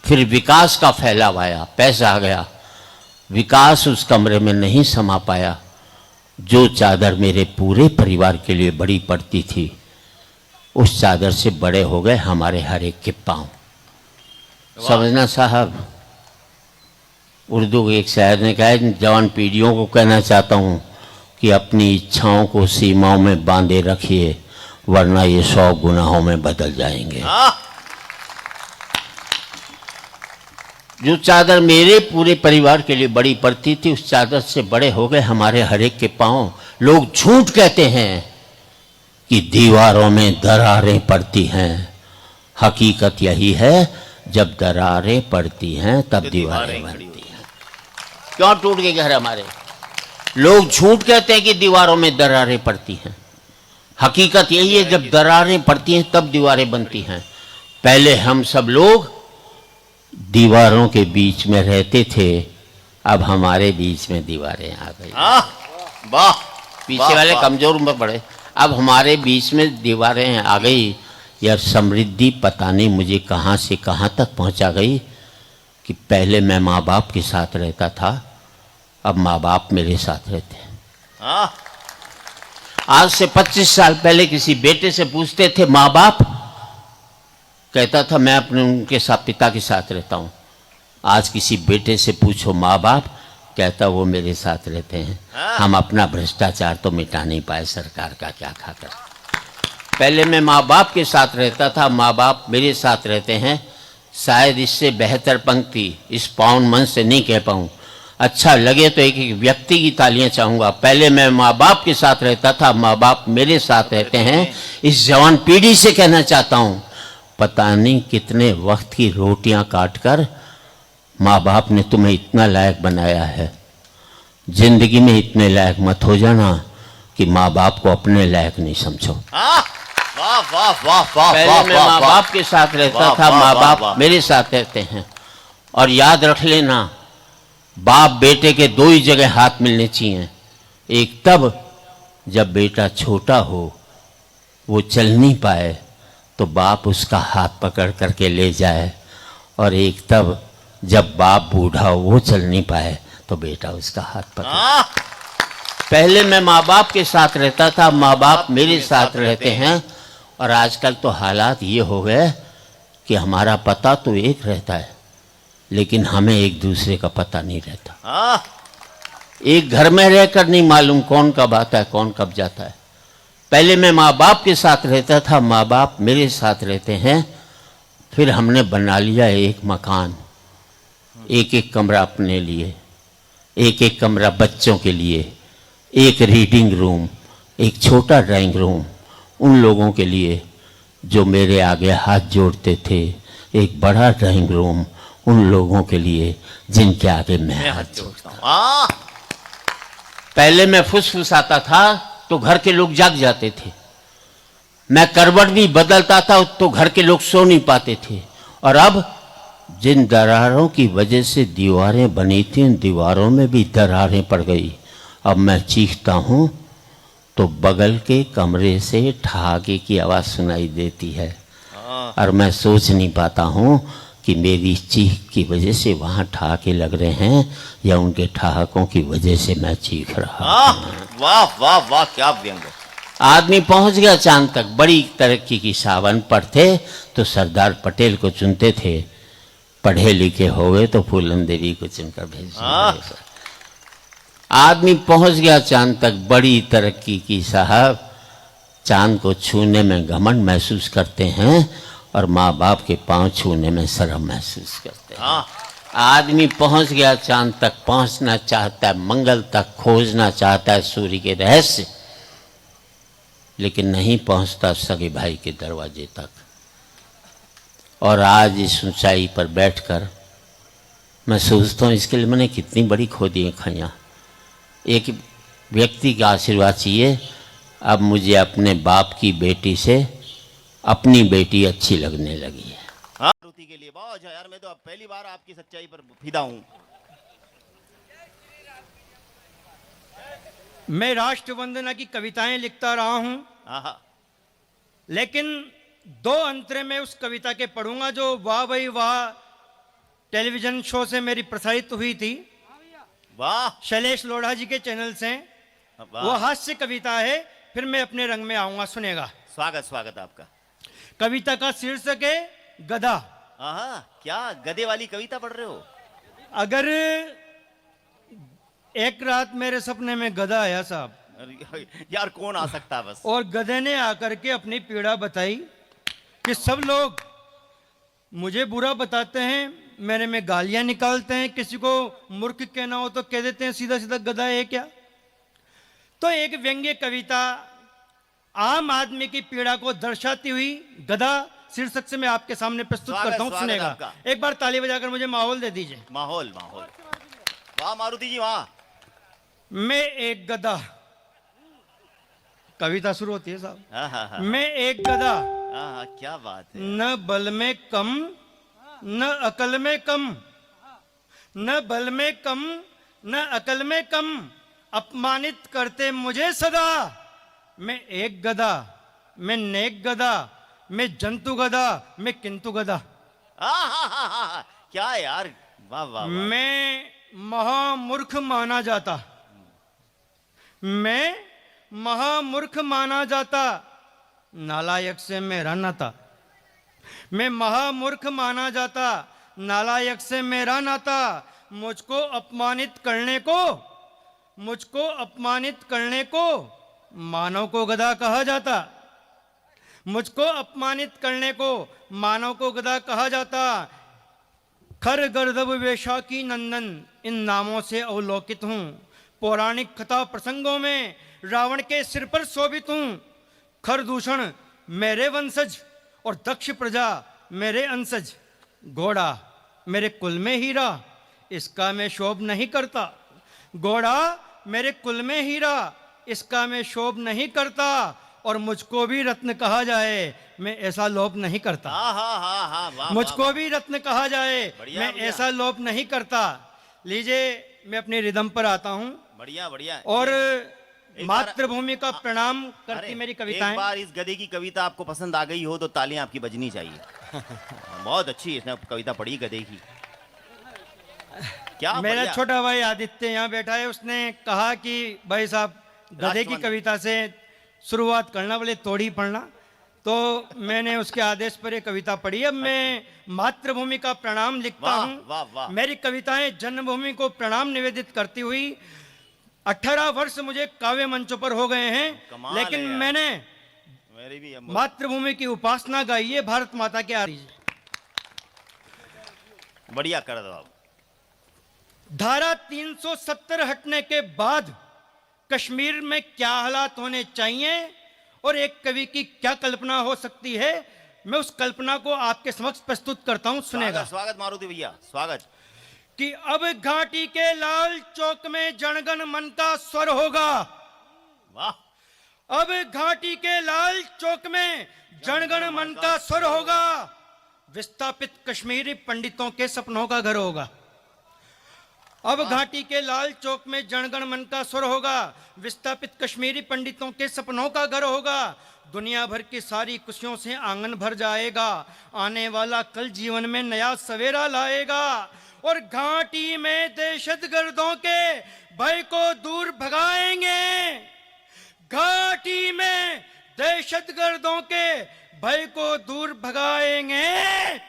फिर विकास का फैलाव आया, पैसा आ गया, विकास उस कमरे में नहीं समा पाया। जो चादर मेरे पूरे परिवार के लिए बड़ी पड़ती थी, उस चादर से बड़े हो गए हमारे हर एक के पांव। समझना साहब, उर्दू के एक शायर ने कहा जवान पीढ़ियों को कहना चाहता हूँ कि अपनी इच्छाओं को सीमाओं में बांधे रखिए, वरना ये 100 गुनाहों में बदल जाएंगे। जो चादर मेरे पूरे परिवार के लिए बड़ी पड़ती थी, उस चादर से बड़े हो गए हमारे हर एक के पांव। लोग झूठ कहते हैं कि दीवारों में दरारें पड़ती हैं, हकीकत यही है जब दरारें पड़ती हैं तब दीवारें बनती हैं। क्यों टूट गए घर हमारे? लोग झूठ कहते हैं कि दीवारों में दरारें पड़ती हैं। हकीकत यही है, जब दरारें पड़ती हैं तब दीवारें बनती हैं। पहले हम सब लोग दीवारों के बीच में रहते थे, अब हमारे बीच में दीवारें आ गई। वाह, पीछे वाले कमजोर में पड़े, अब हमारे बीच में दीवारें आ गई। यह समृद्धि पता नहीं मुझे कहाँ से कहाँ तक पहुँचा गई कि पहले मैं माँ बाप के साथ रहता था, अब माँ बाप मेरे साथ रहते हैं। आज से 25 साल पहले किसी बेटे से पूछते थे माँ बाप, कहता था मैं अपने उनके साथ पिता के साथ रहता हूँ। आज किसी बेटे से पूछो माँ बाप, कहता वो मेरे साथ रहते हैं। हम अपना भ्रष्टाचार तो मिटा नहीं पाए, सरकार का क्या खाकर। पहले मैं माँ बाप के साथ रहता था, माँ बाप मेरे साथ रहते हैं। शायद इससे बेहतर पंक्ति इस पावन मन से नहीं कह पाऊँ। अच्छा लगे तो एक एक व्यक्ति की तालियां चाहूँगा। पहले मैं माँ बाप के साथ रहता था, माँ बाप मेरे साथ रहते हैं। इस जवान पीढ़ी से कहना चाहता हूँ, पता नहीं कितने वक्त की रोटियां काटकर माँ बाप ने तुम्हें इतना लायक बनाया है। जिंदगी में इतने लायक मत हो जाना कि माँ बाप को अपने लायक नहीं समझो। वाह वाह वाह वाह। पहले मैं माँ बाप के साथ रहता था, माँ बाप मेरे साथ रहते हैं। और याद रख लेना, बाप बेटे के दो ही जगह हाथ मिलने चाहिए। एक तब जब बेटा छोटा हो, वो चल नहीं पाए तो बाप उसका हाथ पकड़ करके ले जाए, और एक तब जब बाप बूढ़ा हो, वो चल नहीं पाए तो बेटा उसका हाथ पकड़। पहले मैं माँ बाप के साथ रहता था, माँ बाप मेरे साथ रहते हैं। और आजकल तो हालात ये हो गए कि हमारा पता तो एक रहता है, लेकिन हमें एक दूसरे का पता नहीं रहता। एक घर में रहकर नहीं मालूम कौन कब आता है, कौन कब जाता है। पहले मैं माँ बाप के साथ रहता था, माँ बाप मेरे साथ रहते हैं। फिर हमने बना लिया एक मकान, एक एक कमरा अपने लिए, एक एक कमरा बच्चों के लिए, एक रीडिंग रूम, एक छोटा ड्राइंग रूम उन लोगों के लिए जो मेरे आगे हाथ जोड़ते थे, एक बड़ा ड्राइंग रूम उन लोगों के लिए जिनके आगे मैं हाथ जोड़ता हूँ। पहले मैं फुसफुसाता था तो घर के लोग जाग जाते थे। मैं करवट भी बदलता था तो घर के लोग सो नहीं पाते थे। और अब जिन दरारों की वजह से दीवारें बनी थी, उन दीवारों में भी दरारें पड़ गई। अब मैं चीखता हूँ तो बगल के कमरे से ठहाके की आवाज़ सुनाई देती है, और मैं सोच नहीं पाता हूँ कि मेरी चीख की वजह से वहाँ ठहाके लग रहे हैं या उनके ठहाकों की वजह से मैं चीख रहा हूँ। वाह वाह वाह, क्या व्यंग। आदमी पहुँच गया चांद तक। बड़ी तरक्की की सावन पर थे तो सरदार पटेल को चुनते थे, पढ़े लिखे हो गए तो फूलन देवी को चुनकर भेज। आदमी पहुंच गया चांद तक, बड़ी तरक्की की साहब। चांद को छूने में घमंड महसूस करते हैं और माँ बाप के पांव छूने में शर्म महसूस करते हैं। आदमी पहुंच गया चांद तक, पहुंचना चाहता है मंगल तक, खोजना चाहता है सूर्य के रहस्य, लेकिन नहीं पहुंचता सगे भाई के दरवाजे तक। और आज इस ऊंचाई पर बैठकर मैं सोचता हूँ, इसके लिए मैंने कितनी बड़ी खोदी है खैया। एक व्यक्ति का आशीर्वाद चाहिए। अब मुझे अपने बाप की बेटी से अपनी बेटी अच्छी लगने लगी है। मारुति के लिए बहुत अच्छा यार, मैं तो अब पहली बार आपकी सच्चाई पर फिदा हूँ। मैं राष्ट्र वंदना की कविताएं लिखता रहा हूं, लेकिन दो अंतरे में उस कविता के पढ़ूंगा जो वाह भाई वाह टेलीविजन शो से मेरी प्रसारित हुई थी। वाह, शैलेश लोढ़ा जी के चैनल से। वो हास्य कविता है। फिर मैं अपने रंग में आऊंगा, सुनेगा। स्वागत स्वागत आपका। कविता का शीर्षक है गधा। क्या गधे वाली कविता पढ़ रहे हो? अगर एक रात मेरे सपने में गधा आया साहब, यार कौन आ सकता है बस, और गधे ने आकर के अपनी पीड़ा बताई कि सब लोग मुझे बुरा बताते हैं, मेरे में गालियां निकालते हैं, किसी को मूर्ख कहना हो तो कह देते हैं सीधा सीधा गधा है क्या। तो एक व्यंग्य कविता आम आदमी की पीड़ा को दर्शाती हुई गधा शीर्षक से मैं आपके सामने प्रस्तुत करता हूं, सुनेगा। एक बार ताली बजाकर मुझे माहौल दे दीजिए। माहौल माहौल। वाह मारुति जी वाह। मैं एक गधा, कविता शुरू होती है साहब। हाँ हाँ हाँ मैं एक गधा, हाँ, क्या बात है। न बल में कम न अकल में कम, न बल में कम न अकल में कम, अपमानित करते मुझे सदा। मैं एक गधा, मैं नेक गधा, मैं जंतु गधा, मैं किंतु गधा। हाँ हाँ हाँ हाँ हाँ, क्या यार, वाह वाह वाह। मैं महामूर्ख माना जाता, मैं महामूर्ख माना जाता, नालायक से मेरा नाता। मैं महामूर्ख माना जाता, नालायक से मेरा नाता। मुझको अपमानित करने को, मुझको अपमानित करने को मानव को गधा कहा जाता। मुझको अपमानित करने को मानव को गधा कहा जाता। खर गर्दभ वैशाखी नंदन, इन नामों से अवलोकित हूं। पौराणिक कथा प्रसंगों में रावण के सिर पर शोभित हूं। खरदूषण मेरे वंशज और दक्ष प्रजा मेरे अंशज। घोड़ा मेरे कुल में हीरा, इसका मैं शोभ नहीं करता। घोड़ा मेरे कुल में हीरा, इसका मैं शोभ नहीं करता। और मुझको भी रत्न कहा जाए, मैं ऐसा लोभ नहीं करता। हाँ हाँ हाँ हाँ, वाह। मुझको भी रत्न कहा जाए, बढ़िया, मैं बढ़िया। ऐसा लोभ नहीं करता। लीजिए मैं अपनी रिदम पर आता हूं बढ़िया बढ़िया। और एक बार- मातृभूमि का प्रणाम करती अरे, मेरी एक कविताएं। बार इस गधे की कविता आपको पसंद आ गई हो तो तालियां आपकी बजनी चाहिए। बहुत अच्छी इसने कविता पढ़ी गधे की। क्या मेरा बढ़िया। छोटा भाई आदित्य यहाँ बैठा है, उसने कहा कि भाई साहब गधे की राष्ट्रमंडल। कविता से शुरुआत करना, बोले तोड़ी पढ़ना। तो मैंने उसके आदेश पर एक कविता पढ़ी। अब मैं मातृभूमि का प्रणाम लिखता वाह, हूँ। वाह, वाह। मेरी कविताएं जन्मभूमि को प्रणाम निवेदित करती हुई 18 वर्ष मुझे काव्य मंचों पर हो गए हैं, कमाल लेकिन है यार। मैंने मेरी भी मातृभूमि की उपासना गाई है, भारत माता के आदि। बढ़िया कर दो आप। धारा 370 हटने के बाद कश्मीर में क्या हालात होने चाहिए और एक कवि की क्या कल्पना हो सकती है, मैं उस कल्पना को आपके समक्ष प्रस्तुत करता हूं। सुनेगा। स्वागत स्वागत मारुति भैया, स्वागत। कि अब घाटी के लाल चौक में जनगण मन का स्वर होगा। वाह। अब घाटी के लाल चौक में जनगण मन का स्वर होगा। विस्थापित कश्मीरी पंडितों के सपनों का घर होगा। अब घाटी के लाल चौक में जनगण मन का स्वर होगा। विस्थापित कश्मीरी पंडितों के सपनों का घर होगा। दुनिया भर की सारी खुशियों से आंगन भर जाएगा। आने वाला कल जीवन में नया सवेरा लाएगा। और घाटी में दहशतगर्दों के भय को दूर भगाएंगे। घाटी में दहशतगर्दों के भय को दूर भगाएंगे।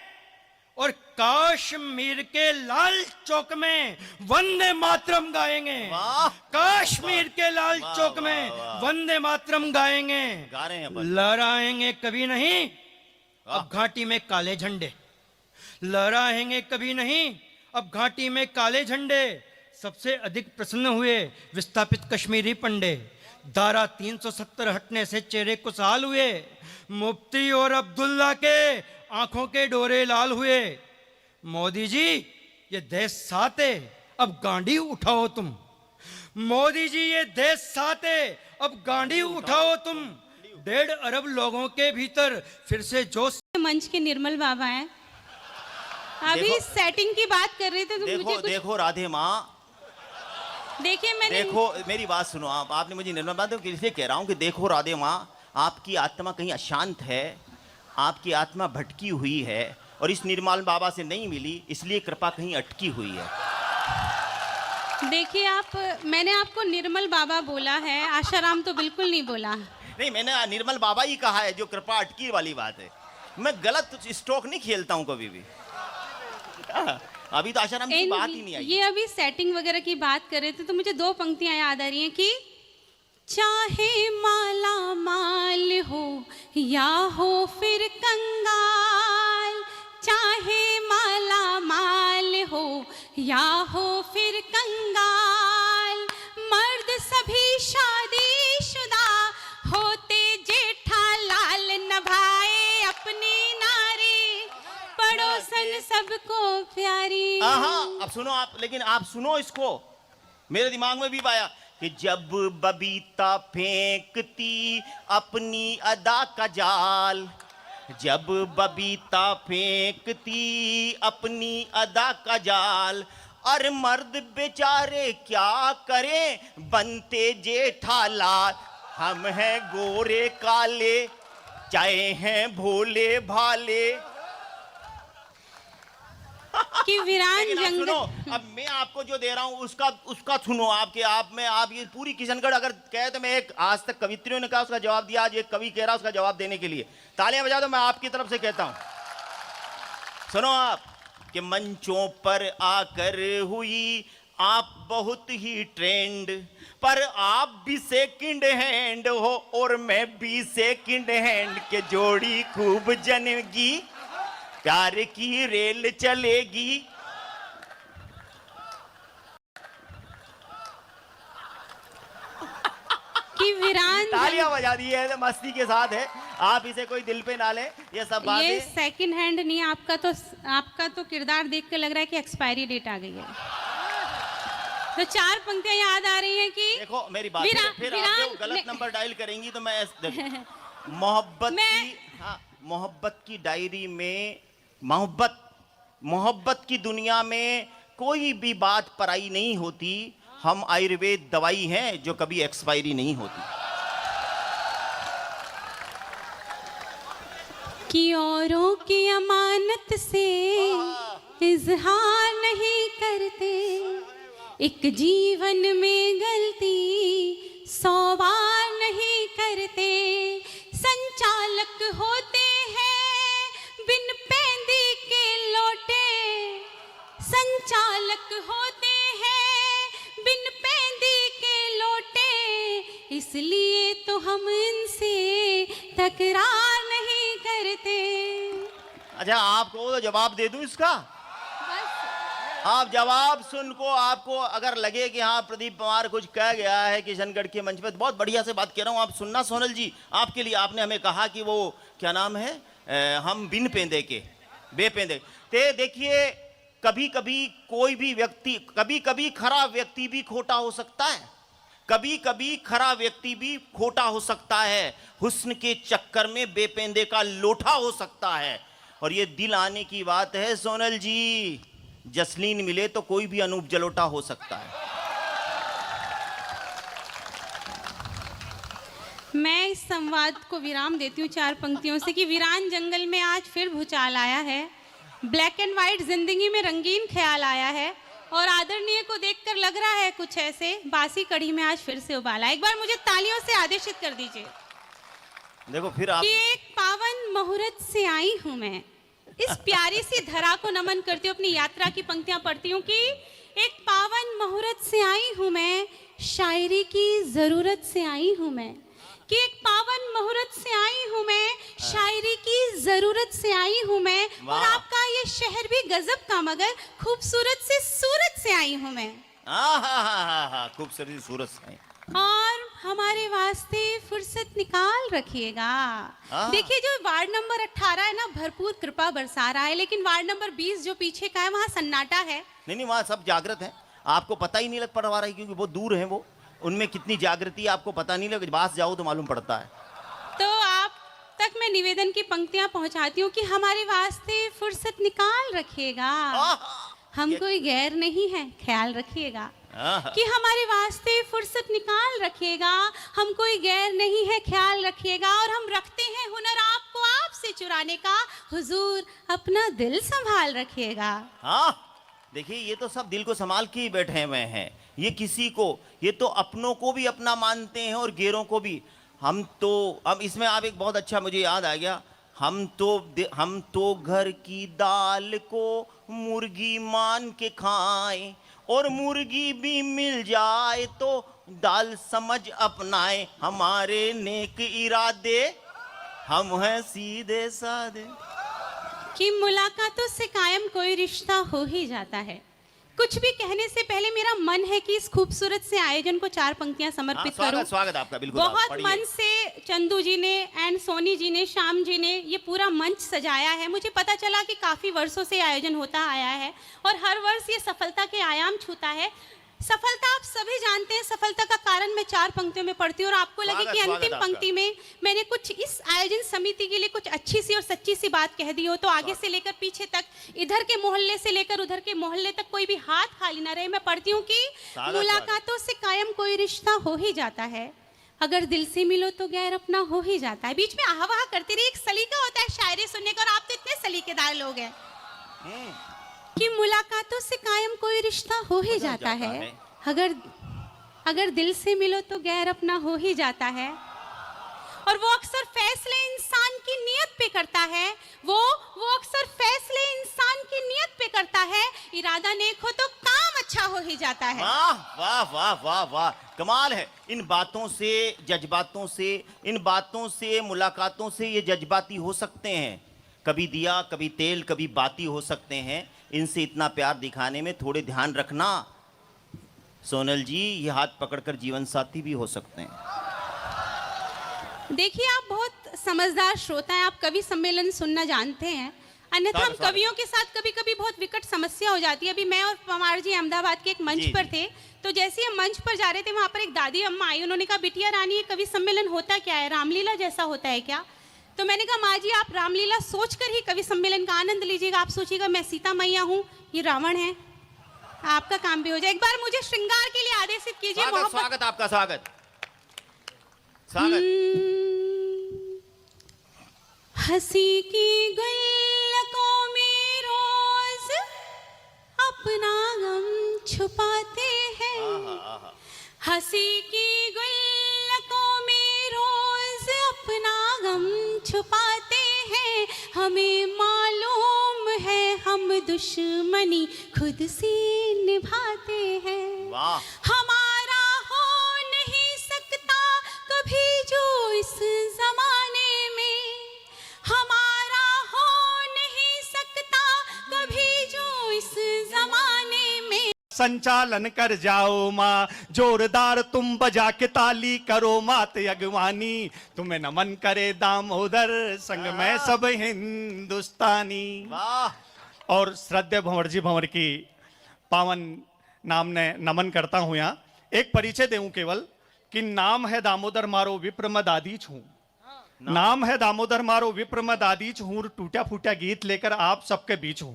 और कश्मीर के लाल चौक में वंदे मातरम गाएंगे। वाह। कश्मीर के लाल वाह, चौक वाह, में वाह। वंदे मातरम गाएंगे। गा रहे हैं अपन। लहराएंगे कभी नहीं वाह। अब घाटी में काले झंडे। लहराएंगे कभी नहीं अब घाटी में काले झंडे। सबसे अधिक प्रसन्न हुए विस्थापित कश्मीरी पंडे। धारा 370 हटने से चेहरे खुशहाल हुए। मुफ्ती और अब्दुल्ला के आंखों के डोरे लाल हुए। मोदी जी ये देश साथ है, अब गांडी उठाओ तुम। मोदी जी ये देश साथ है, अब गांडी उठाओ तुम। 1.5 अरब लोगों के भीतर फिर से जोश। मंच के निर्मल बाबा हैं। अभी देखो- सेटिंग की बात कर रहे थे तो मुझे देखो कुछ देखो राधे माँ, देखिए मैंने देखो मेरी बात सुनो आप। आपने मुझे निर्मल बात इसलिए कह रहा हूँ कि देखो राधे माँ, आपकी आत्मा कहीं अशांत है, आपकी आत्मा भटकी हुई है और इस निर्मल बाबा से नहीं मिली, इसलिए कृपा कहीं अटकी हुई है। देखिए मैंने आपको निर्मल बाबा बोला है, आशाराम तो बिल्कुल नहीं बोला। नहीं, मैंने निर्मल बाबा ही कहा है, जो कृपा अटकी वाली बात है। मैं गलत स्ट्रोक नहीं खेलता हूँ कभी भी। अभी तो आशाराम की बात ही नहीं आई। ये अभी सेटिंग वगैरह की बात कर रहे थे तो मुझे 2 पंक्तियां याद आ रही हैं कि चाहे माला माल हो या हो फिर कंगाल, चाहे माला माल हो या हो फिर कंगाल, मर्द सभी शादीशुदा होते जेठा लाल नभाए अपनी नारी, पड़ोसन सबको प्यारी। अब सुनो आप, लेकिन आप सुनो इसको, मेरे दिमाग में भी आया कि जब बबीता फेंकती अपनी अदा का जाल, जब बबीता फेंकती अपनी अदा का जाल, और मर्द बेचारे क्या करें बनते जेठालाल। हम हैं गोरे काले, चाहे हैं भोले भाले। कि वीरान लेकिन आप जंगल। सुनो, अब मैं आपको जो दे रहा हूं उसका सुनो। आप ये पूरी किशनगढ़ अगर कहे तो मैं एक आज तक कवित्रियों ने कहा उसका जवाब दिया, आज एक कवि कह रहा उसका जवाब देने के लिए तालियां बजा दो। मैं आपकी तरफ से कहता हूं, सुनो आप, कि मंचों पर आकर हुई आप बहुत ही ट्रेंड, पर आप भी सेकंड हैंड हो और मैं भी सेकंड हैंड, के जोड़ी खूब जनेगी, प्यार की रेल चलेगी। कि वीरान तालियां बजा दी है, मस्ती के साथ है, आप इसे कोई दिल पे ना ले, ये सब ये बातें। सेकंड हैंड नहीं, आपका तो किरदार देख कर लग रहा है कि एक्सपायरी डेट आ गई है। तो 4 पंक्तियां याद आ रही हैं कि देखो मेरी बात, फिर आप जो गलत नंबर डायल करेंगी तो मैं मोहब्बत की, हाँ, मोहब्बत की डायरी में, मोहब्बत की दुनिया में कोई भी बात पराई नहीं होती। हम आयुर्वेद दवाई हैं जो कभी एक्सपायरी नहीं होती। कि औरों की अमानत से इजहार नहीं करते, एक जीवन में गलती 100 बार नहीं करते, संचालक होते हैं बिन पेंदी के लोटे, संचालक होते हैं बिन पेंदी के लोटे, इसलिए तो हम इनसे तकरार नहीं करते। अच्छा, आपको तो जवाब दे दूं इसका? आप जवाब सुन को आपको अगर लगे कि हाँ प्रदीप पवार कुछ कह गया है किशनगढ़ के मंच पे, तो बहुत बढ़िया से बात कह रहा हूँ। आप सुनना सोनल जी, आपके लिए आपने हमें कहा कि वो क्या नाम है, हम बिन पेंदे के बेपेंदे ते। देखिए, कभी कभी कोई भी व्यक्ति, कभी कभी खरा व्यक्ति भी खोटा हो सकता है, कभी कभी खरा व्यक्ति भी खोटा हो सकता है, हुस्न के चक्कर में बेपेंदे का लोटा हो सकता है। और ये दिल आने की बात है सोनल जी, जसलीन मिले तो कोई भी अनूप जलोटा हो सकता है। मैं इस संवाद को विराम देती हूँ 4 पंक्तियों से कि वीरान जंगल में आज फिर भूचाल आया है, ब्लैक एंड व्हाइट जिंदगी में रंगीन ख्याल आया है, और आदरणीय को देखकर लग रहा है कुछ ऐसे बासी कढ़ी में आज फिर से उबाला। एक बार मुझे तालियों से आदेशित कर दीजिए। देखो फिर आप, कि एक पावन मुहूर्त से आई हूं मैं, इस प्यारी सी धरा को नमन करती हूँ, अपनी यात्रा की पंक्तियां पढ़ती हूँ कि एक पावन मुहूर्त से आई हूं मैं, शायरी की जरूरत से आई हूं मैं, कि एक पावन मुहूर्त से आई हूं मैं, शायरी की जरूरत से आई हूं मैं, और आपका ये शहर भी गजब का मगर खूबसूरत से सूरत से आई हूं मैं। खूबसूरत सूरत से, और हमारे वास्ते फुर्सत निकाल रखिएगा। देखिए, जो वार्ड नंबर 18 है ना, भरपूर कृपा बरसा रहा है, लेकिन वार्ड नंबर 20 जो पीछे का है वहाँ सन्नाटा है। नहीं, वहाँ सब जागृत है, आपको पता ही नहीं लग पड़ रहा है क्योंकि वो दूर है, वो उनमें कितनी जागृति आपको पता नहीं लगे, पास जाओ तो मालूम पड़ता है। तो आप तक मैं निवेदन की पंक्तियां पहुंचाती हूँ कि हमारे वास्ते फुर्सत निकाल रखिएगा, हम कोई गैर नहीं है, ख्याल रखिएगा। कि हमारे वास्ते फुर्सत निकाल रखिएगा, हम कोई गैर नहीं है, ख्याल रखिएगा, और हम रखते हैं हुनर आपको आपसे चुराने का, हुजूर अपना दिल संभाल रखिएगा। हाँ, देखिए ये तो सब दिल को संभाल के ही बैठे हुए हैं, ये किसी को, ये तो अपनों को भी अपना मानते हैं और गैरों को भी। हम तो, अब इसमें आप एक बहुत अच्छा मुझे याद आ गया, हम तो घर की दाल को मुर्गी मान के खाएं, और मुर्गी भी मिल जाए तो दाल समझ अपनाए, हमारे नेक इरादे हम हैं सीधे साधे। कि मुलाकातों से कायम कोई रिश्ता हो ही जाता है, कुछ भी कहने से पहले मेरा मन है कि इस खूबसूरत से आयोजन को 4 पंक्तियां समर्पित करूं। स्वागत स्वागत आपका, बिल्कुल आप बहुत पढ़िए। मन से चंदू जी ने एंड सोनी जी ने, श्याम जी ने ये पूरा मंच सजाया है। मुझे पता चला कि काफ़ी वर्षों से आयोजन होता आया है और हर वर्ष ये सफलता के आयाम छूता है। सफलता आप सभी जानते हैं, सफलता का कारण मैं 4 पंक्तियों में पढ़ती हूँ और आपको लगे कि स्वागत अंतिम आपका। पंक्ति में मैंने कुछ इस आयोजन समिति के लिए कुछ अच्छी सी और सच्ची सी बात कह दी हो, तो आगे से लेकर पीछे तक, इधर के मोहल्ले से लेकर उधर के मोहल्ले तक कोई भी हाथ खाली ना रहे। मैं पढ़ती हूँ कि स्वागत, मुलाकातों से कायम कोई रिश्ता हो ही जाता है, अगर दिल से मिलो तो गैर अपना हो ही जाता है। बीच में आह वाह करती रही, एक सलीका होता है शायरी सुनने का, और आप तो इतने सलीकेदार लोग हैं कि मुलाकातों से कायम कोई रिश्ता हो ही जाता है, अगर दिल से मिलो तो गैर अपना हो ही जाता है। और वो अक्सर फैसले इंसान की नीयत पे करता है, वो अक्सर फैसले इंसान की नीयत पे करता है, इरादा नेक हो तो काम अच्छा हो ही जाता है। वाह वाह वाह वाह वाह, कमाल है। इन बातों से, जज्बातों से, इन बातों से, मुलाकातों से ये जज्बाती हो सकते हैं। कभी दिया, कभी तेल, कभी बाती हो सकते हैं। इनसे इतना प्यार दिखाने में थोड़े ध्यान रखना सोनल जी, ये हाथ पकड़कर जीवन साथी भी हो सकते हैं। देखिए, आप बहुत समझदार श्रोता हैं, आप कवि सम्मेलन सुनना जानते हैं, अन्यथा हम स्वागत। कवियों के साथ कभी कभी बहुत विकट समस्या हो जाती है। अभी मैं और पवार जी अहमदाबाद के एक मंच जी, पर जी। थे, तो जैसे ही हम मंच पर जा रहे थे, वहाँ पर एक दादी अम्मा आई। उन्होंने कहा, बिटिया रानी, ये कवि सम्मेलन होता क्या है, रामलीला जैसा होता है क्या? तो मैंने कहा, माँ जी, आप रामलीला सोचकर ही कवि सम्मेलन का आनंद लीजिएगा। आप सोचिएगा मैं सीता मैया हूँ, ये रावण है, आपका काम भी हो जाए। एक बार मुझे श्रृंगार के लिए आदेशित कीजिए। स्वागत स्वागत आपका, स्वागत स्वागत। हंसी की गुल्लकों में रोज अपना गम छुपाते हैं, हंसी की गुल्लकों में रोज अपना गम छुपाते हैं, हमें मालूम है हम दुश्मनी खुद से निभाते हैं। वाह, हमारा हो नहीं सकता कभी जो इस जमाने में, हमारा हो नहीं सकता कभी जो इस जमाने में। संचालन कर जाओ माँ, जोरदार तुम बजा के ताली करो मात अगवानी, तुम्हें नमन करे दामोदर, संग में सब हिंदुस्तानी। वाह, और श्रद्धेय भंवर जी भंवर की पावन नाम ने नमन करता हूं। यहाँ एक परिचय देऊं केवल कि नाम है दामोदर मारो विप्र मद आदीच हूं, नाम है दामोदर मारो विप्र मद आदीच हूं, टूटा फूटा गीत लेकर आप सबके बीच हूं,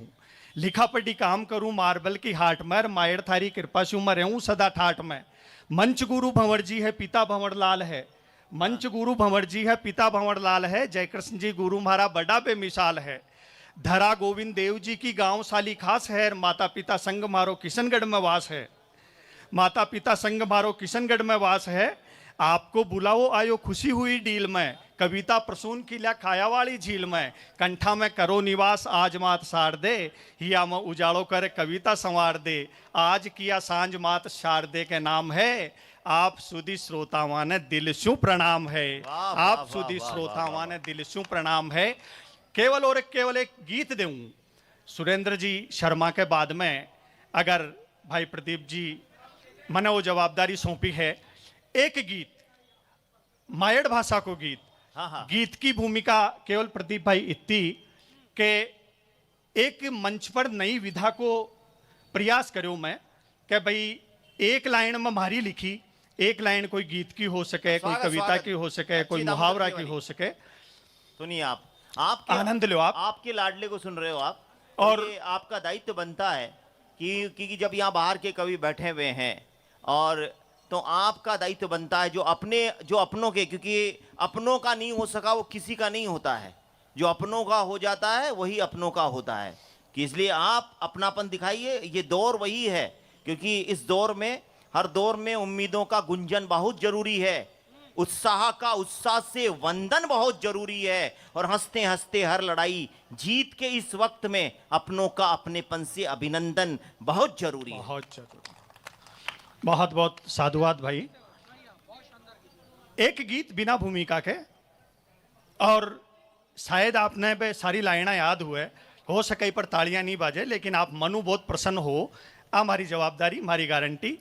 लिखा पढ़ी काम करूं मार्बल की हाट में, मायर थारी कृपा शु मैं रहूं सदा ठाठ में। मंच गुरु भंवर जी है, पिता भंवर लाल है, मंच गुरु भंवर जी है, पिता भंवर लाल है, जय कृष्ण जी गुरु महारा बड़ा बेमिसाल है। धरा गोविंद देव जी की गांव साली खास है, माता पिता संग मारो किशनगढ़ में वास है, माता पिता संग मारो किशनगढ़ में वास है। आपको बुलाओ आयो खुशी हुई डील में, कविता प्रसून किला खायावाड़ी झील में, कंठा में करो निवास आज मात सार दे, हिया में उजाड़ो कर कविता संवार दे, आज किया सांझ मात शारदे के नाम है, आप सुधी श्रोतावां ने दिल शू प्रणाम है, वाह, वाह, आप वाह, सुधी वाह, श्रोतावां ने दिल शू प्रणाम है। केवल और केवल एक गीत दूं सुरेंद्र जी शर्मा के बाद में, अगर भाई प्रदीप जी मैंने वो जवाबदारी सौंपी है, एक गीत मायड़ भाषा को गीत, हाँ हाँ, गीत की भूमिका केवल प्रदीप भाई इतनी के एक मंच पर नई विधा को प्रयास करो मैं कि भाई एक लाइन में मारी लिखी, एक लाइन कोई गीत की हो सके, कोई स्वागत, कविता स्वागत। की हो सके, कोई अच्छी दामोदर मुहावरा जी की वाली। हो सके। सुनिए आप, आपके आनंद लो आप। आपके लाडले को सुन रहे हो आप, और ये आपका दायित्व बनता है कि जब यहाँ बाहर के कवि बैठे हुए हैं, और तो आपका दायित्व बनता है जो अपनों के, क्योंकि अपनों का नहीं हो सका वो किसी का नहीं होता है, जो अपनों का हो जाता है वही अपनों का होता है, कि इसलिए आप अपनापन दिखाइए। ये दौर वही है, क्योंकि इस दौर में, हर दौर में उम्मीदों का गुंजन बहुत जरूरी है, उत्साह का उत्साह से वंदन बहुत जरूरी है, और हंसते हंसते हर लड़ाई जीत के इस वक्त में अपनों का अपनेपन से अभिनंदन बहुत जरूरी है। बहुत जरूरी, बहुत बहुत साधुवाद भाई। एक गीत बिना भूमिका के, और शायद आपने बे सारी लाइनें याद हुए हो सके पर तालियां नहीं बाजे, लेकिन आप मनु बहुत प्रसन्न हो। आ मारी जवाबदारी, मारी गारंटी।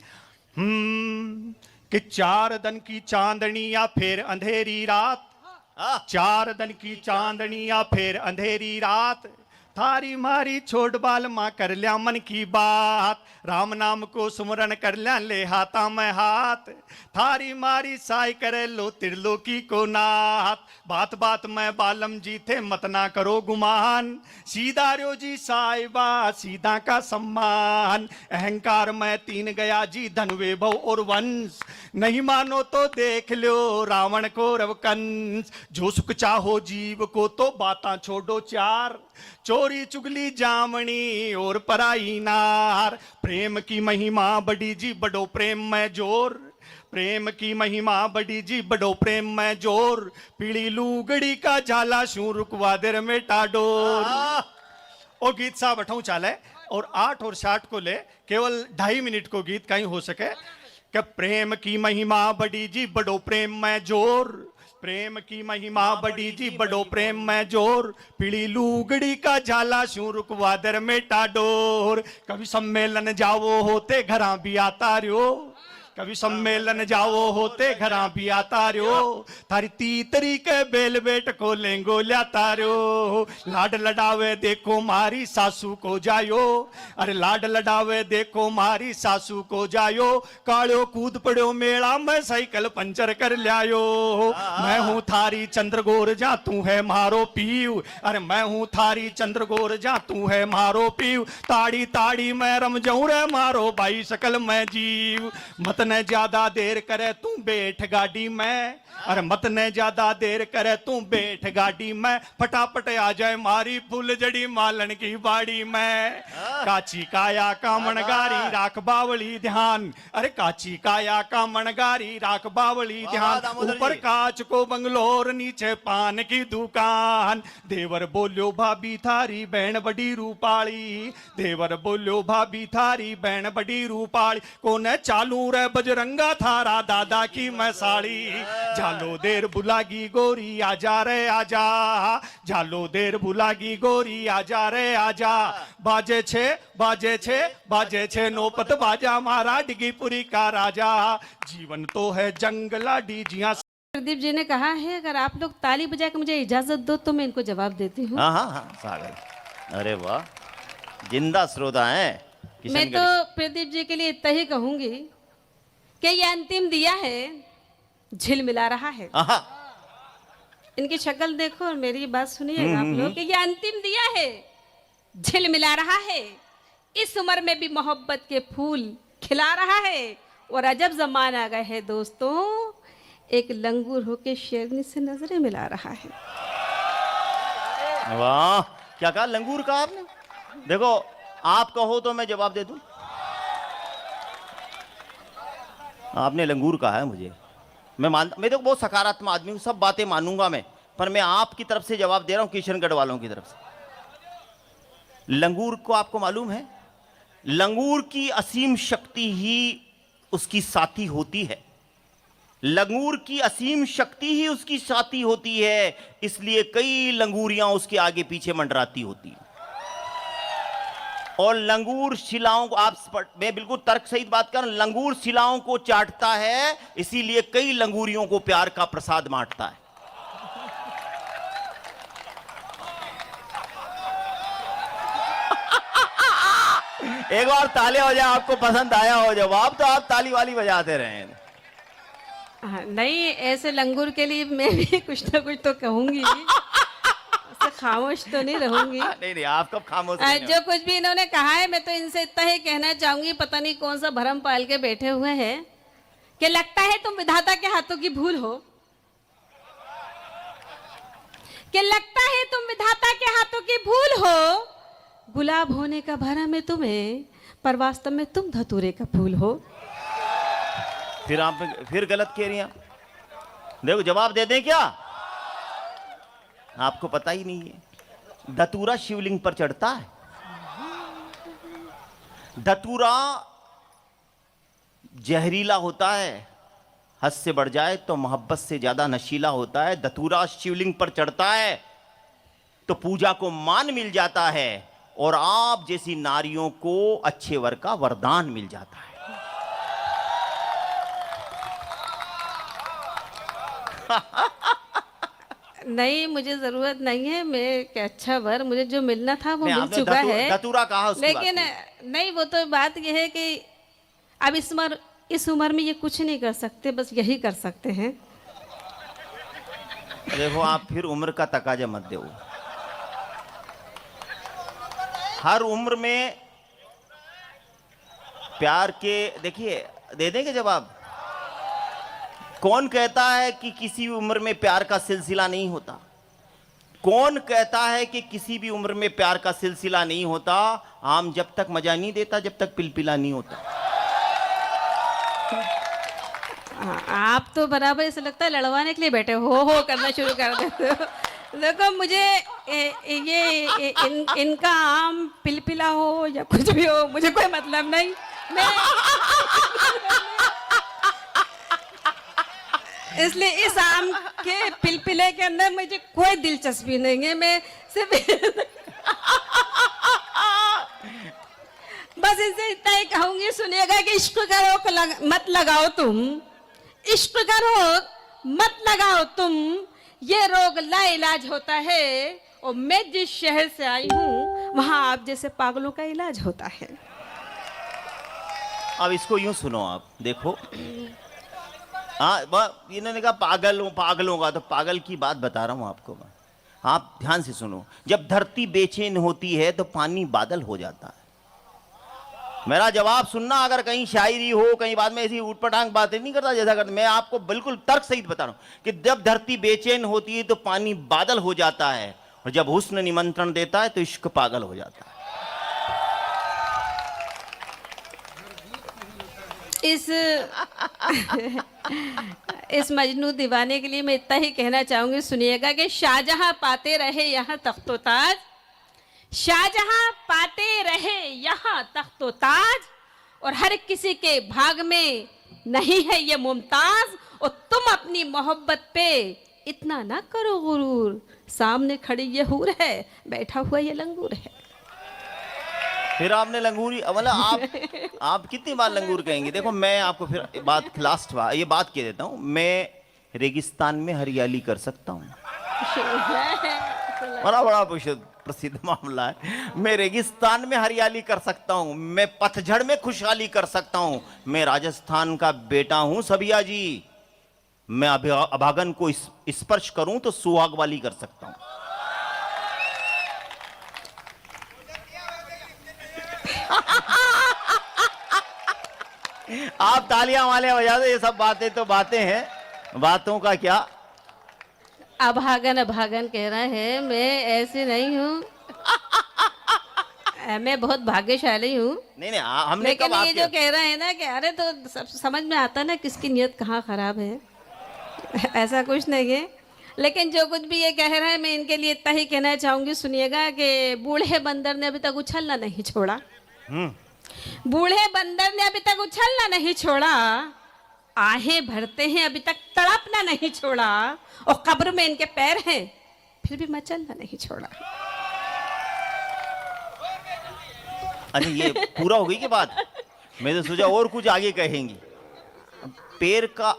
कि 4 दिन की चांदनी या फिर अंधेरी रात, 4 दिन की चांदनी या फिर अंधेरी रात, थारी मारी छोट बाल माँ कर लिया मन की बात, राम नाम को सुमरन कर लिया ले हाथा में हाथ, थारी मारी साई करे लो त्रिलोकी को नाथ, बात बात में बालम जी थे मत ना करो गुमान, सीधा रो जी साहिबा सीधा का सम्मान, अहंकार में 3 गया जी धन वैभव और वंश, नहीं मानो तो देख लो रावण को रव कंस, जो सुख चाहो जीव को तो बाता छोड़ो 4, चोरी चुगली जामनी और पराई नार, प्रेम की महिमा बड़ी जी बड़ो प्रेम में जोर, प्रेम की महिमा बड़ी जी बड़ो प्रेम में जोर, पीली लूगड़ी का झाला शू रुकवा देर में टाडोर। ओ गीत सा बठाऊ चाले और 8 और 60 को ले केवल 2.5 मिनट को गीत कहीं हो सके कि प्रेम की महिमा बड़ी जी बड़ो प्रेम में जोर, प्रेम की महिमा बड़ी जी बड़ो प्रेम में जोर, पीली लूगड़ी का झाला शू रुकवा दर में टाडोर, कभी सम्मेलन जाओ होते घरा भी आता रहो, कभी सम्मेलन जाओ होते घरा भी आता रहो, थारी तीतरी के बेल बेट को लेंगो लाता रहो, लाड लडावे देखो मारी सासू को जायो, अरे लाड लडावे देखो मारी सासू को जायो, कालो कूद पड़ो मेला में साइकिल पंचर कर लायो, मैं हूँ थारी चंद्रगोर जा तू है मारो पीव, अरे मैं हूँ थारी चंद्रगोर जा तू है मारो पीव, ताड़ी ताड़ी मैं रम जाऊं रे मारो भाई सकल मैं जीव, मत न ज्यादा देर करे तू बैठ गाड़ी में, अरे मत न ज्यादा देर करे तू बैठ गाड़ी में, फटाफट आ जाए मारी फूल जड़ी मालन की बाड़ी में, काची काया का मनगारी राख बावली ध्यान, अरे काची काया का मनगारी राख बावली ध्यान, ऊपर कांच को बंगलोर नीचे पान की दुकान, देवर बोलो भाभी थारी बहन बड़ी रूपाली, देवर बोलो भाभी थारी बहन बड़ी रूपाली, कोने चालू रे बजरंगा थारा दादा की मैं साड़ी, झालो देर बुलागी गोरी आजा रे आजा, झालो देर बुलागी गोरी आजा रे आजा, बाजे छे नौपत बाजा मारा डिगीपुरी का राजा, जीवन तो है जंगला डीजिया। प्रदीप जी ने कहा है अगर आप लोग ताली बजा के मुझे इजाजत दो तो मैं इनको जवाब देती हूँ। हाँ हाँ हाँ सागर, अरे वाह, जिंदा श्रोता है। मैं तो प्रदीप जी के लिए इतना ही कहूंगी कि ये अंतिम दिया है झिलमिला रहा है, इनकी शक्ल देखो और मेरी बात सुनिएगा आप लोग कि ये अंतिम दिया है झिलमिला रहा है, इस उम्र में भी मोहब्बत के फूल खिला रहा है, और अजब जमाना आ गया है दोस्तों, एक लंगूर होके शेरनी से नजरें मिला रहा है। वाह, क्या कहा लंगूर का आपने? देखो आप कहो तो मैं जवाब दे दूं, आपने लंगूर कहा है मुझे, मैं तो बहुत सकारात्मक आदमी हूं, सब बातें मानूंगा मैं, पर मैं आपकी तरफ से जवाब दे रहा हूं, किशनगढ़ वालों की तरफ से। लंगूर को आपको मालूम है, लंगूर की असीम शक्ति ही उसकी साथी होती है, लंगूर की असीम शक्ति ही उसकी साथी होती है, इसलिए कई लंगूरियां उसके आगे पीछे मंडराती होती हैं। और लंगूर शिलाओं को मैं बिल्कुल तर्क सहित बात कर, लंगूर शिलाओं को चाटता है, इसीलिए कई लंगूरियों को प्यार का प्रसाद बांटता है। एक बार ताली हो जाए, आपको पसंद आया हो जवाब तो आप ताली वाली बजाते रहे। नहीं, ऐसे लंगूर के लिए मैं भी कुछ ना कुछ तो कहूंगी, खामोश तो नहीं रहूंगी। नहीं आप कब खामोश? जो कुछ भी इन्होंने कहा है मैं तो इनसे इतना ही कहना चाहूंगी, पता नहीं कौन सा भरम पाल के बैठे हुए हैं कि लगता है तुम विधाता के हाथों की भूल हो, कि लगता है तुम विधाता के हाथों की भूल हो, गुलाब होने का भरम है तुम्हें, पर वास्तव में तुम धतूरे का फूल हो। फिर आप फिर गलत कह रही हैं। देखो जवाब दे दें क्या? आपको पता ही नहीं है, धतूरा शिवलिंग पर चढ़ता है। धतूरा जहरीला होता है, हद से बढ़ जाए तो मोहब्बत से ज्यादा नशीला होता है। धतूरा शिवलिंग पर चढ़ता है तो पूजा को मान मिल जाता है, और आप जैसी नारियों को अच्छे वर का वरदान मिल जाता है। नहीं, मुझे जरूरत नहीं है। मैं एक अच्छा वर मुझे जो मिलना था वो नहीं, मिल आपने चुका है। धतूरा कहा, उसकी बात लेकिन की। नहीं, वो तो बात ये है कि अब इस उम्र में ये कुछ नहीं कर सकते, बस यही कर सकते हैं। देखो, आप फिर उम्र का तकाजा मत दो। हर उम्र में प्यार के, देखिए, दे देंगे जवाब। कौन कहता है कि किसी भी उम्र में प्यार का सिलसिला नहीं होता? कौन कहता है कि किसी भी उम्र में प्यार का सिलसिला नहीं होता? आम जब तक मजा नहीं देता, जब तक पिलपिला नहीं होता। आप तो बराबर ऐसा लगता है लड़वाने के लिए बैठे हो करना शुरू कर देते हो। देखो, मुझे इनका आम पिलपिला हो या कुछ भी हो, मुझे कोई मतलब नहीं। मैं इसलिए इस आम के पिलपिले के अंदर मुझे कोई दिलचस्पी नहीं है। मैं सिर्फ बस इनसे इतना ही कहूंगी, सुनिएगा कि इश्क का रोक मत लगाओ तुम, इश्क का रोग मत लगाओ तुम, ये रोग लाइलाज होता है। और मैं जिस शहर से आई हूँ वहां आप जैसे पागलों का इलाज होता है। अब इसको यूं सुनो, आप देखो। हाँ, इन्होंने कहा पागलों का, तो पागल की बात बता रहा हूं आपको मैं। आप ध्यान से सुनो। जब धरती बेचैन होती है तो पानी बादल हो जाता है। मेरा जवाब सुनना। अगर कहीं शायरी हो, कहीं बाद में ऐसी ऊटपटांग बातें नहीं करता जैसा करता। मैं आपको बिल्कुल तर्क सहित बता रहा हूं कि जब धरती बेचैन होती है तो पानी बादल हो जाता है, और जब हुस्न निमंत्रण देता है तो इश्क पागल हो जाता है। इस मजनू दीवाने के लिए मैं इतना ही कहना चाहूंगी, सुनिएगा कि शाहजहां पाते रहे यहाँ तख्तो ताज, शाहजहां पाते रहे यहाँ तख्तो ताज, और हर किसी के भाग में नहीं है ये मुमताज। और तुम अपनी मोहब्बत पे इतना ना करो गुरूर, सामने खड़ी ये हूर है, बैठा हुआ ये लंगूर है। फिर आपने लंगूरी, मतलब आप कितनी बार लंगूर कहेंगे? देखो, मैं आपको फिर बात लास्ट बार ये बात कह देता हूं। मैं रेगिस्तान में हरियाली कर सकता हूं। बड़ा प्रसिद्ध मामला है। मैं रेगिस्तान में हरियाली कर सकता हूं, मैं पतझड़ में खुशहाली कर सकता हूं। मैं राजस्थान का बेटा हूं सभिया जी। मैं अभागन को स्पर्श करूं तो सुहाग वाली कर सकता हूं। आप तालियां वाले बजा दो। ये सब बातें तो बातें हैं, बातों का क्या। अभागन अभागन कह रहा है, मैं ऐसे नहीं हूँ। मैं बहुत भाग्यशाली हूँ। नहीं, हमने लेकिन ये जो कह रहे हैं ना कि अरे, तो सब समझ में आता ना किसकी नीयत कहाँ खराब है। ऐसा कुछ नहीं है। लेकिन जो कुछ भी ये कह रहा है, मैं इनके लिए इतना ही कहना चाहूंगी, सुनिएगा कि बूढ़े बंदर ने अभी तक उछलना नहीं छोड़ा। बूढ़े बंदर ने अभी तक उछलना नहीं छोड़ा, आहें भरते हैं अभी तक तड़पना नहीं छोड़ा, और कब्र में इनके पैर हैं फिर भी मचलना नहीं छोड़ा। अच्छा, ये पूरा हो गई की बात? मैं तो सोचा और कुछ आगे कहेंगी। पैर का,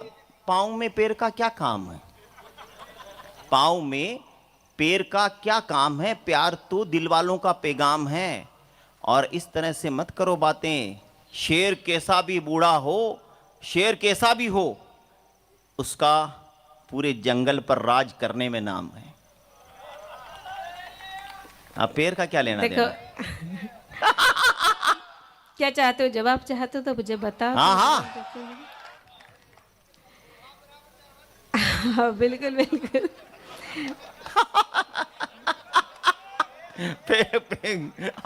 पाँव में पैर का क्या काम है? पाँव में पैर का क्या काम है? प्यार तो दिल वालों का पैगाम है। और इस तरह से मत करो बातें। शेर कैसा भी बूढ़ा हो, शेर कैसा भी हो, उसका पूरे जंगल पर राज करने में नाम है। आप पैर का क्या लेना देखो, देना? क्या चाहते हो? जवाब चाहते हो तो मुझे बताओ। हाँ, बिल्कुल बिल्कुल।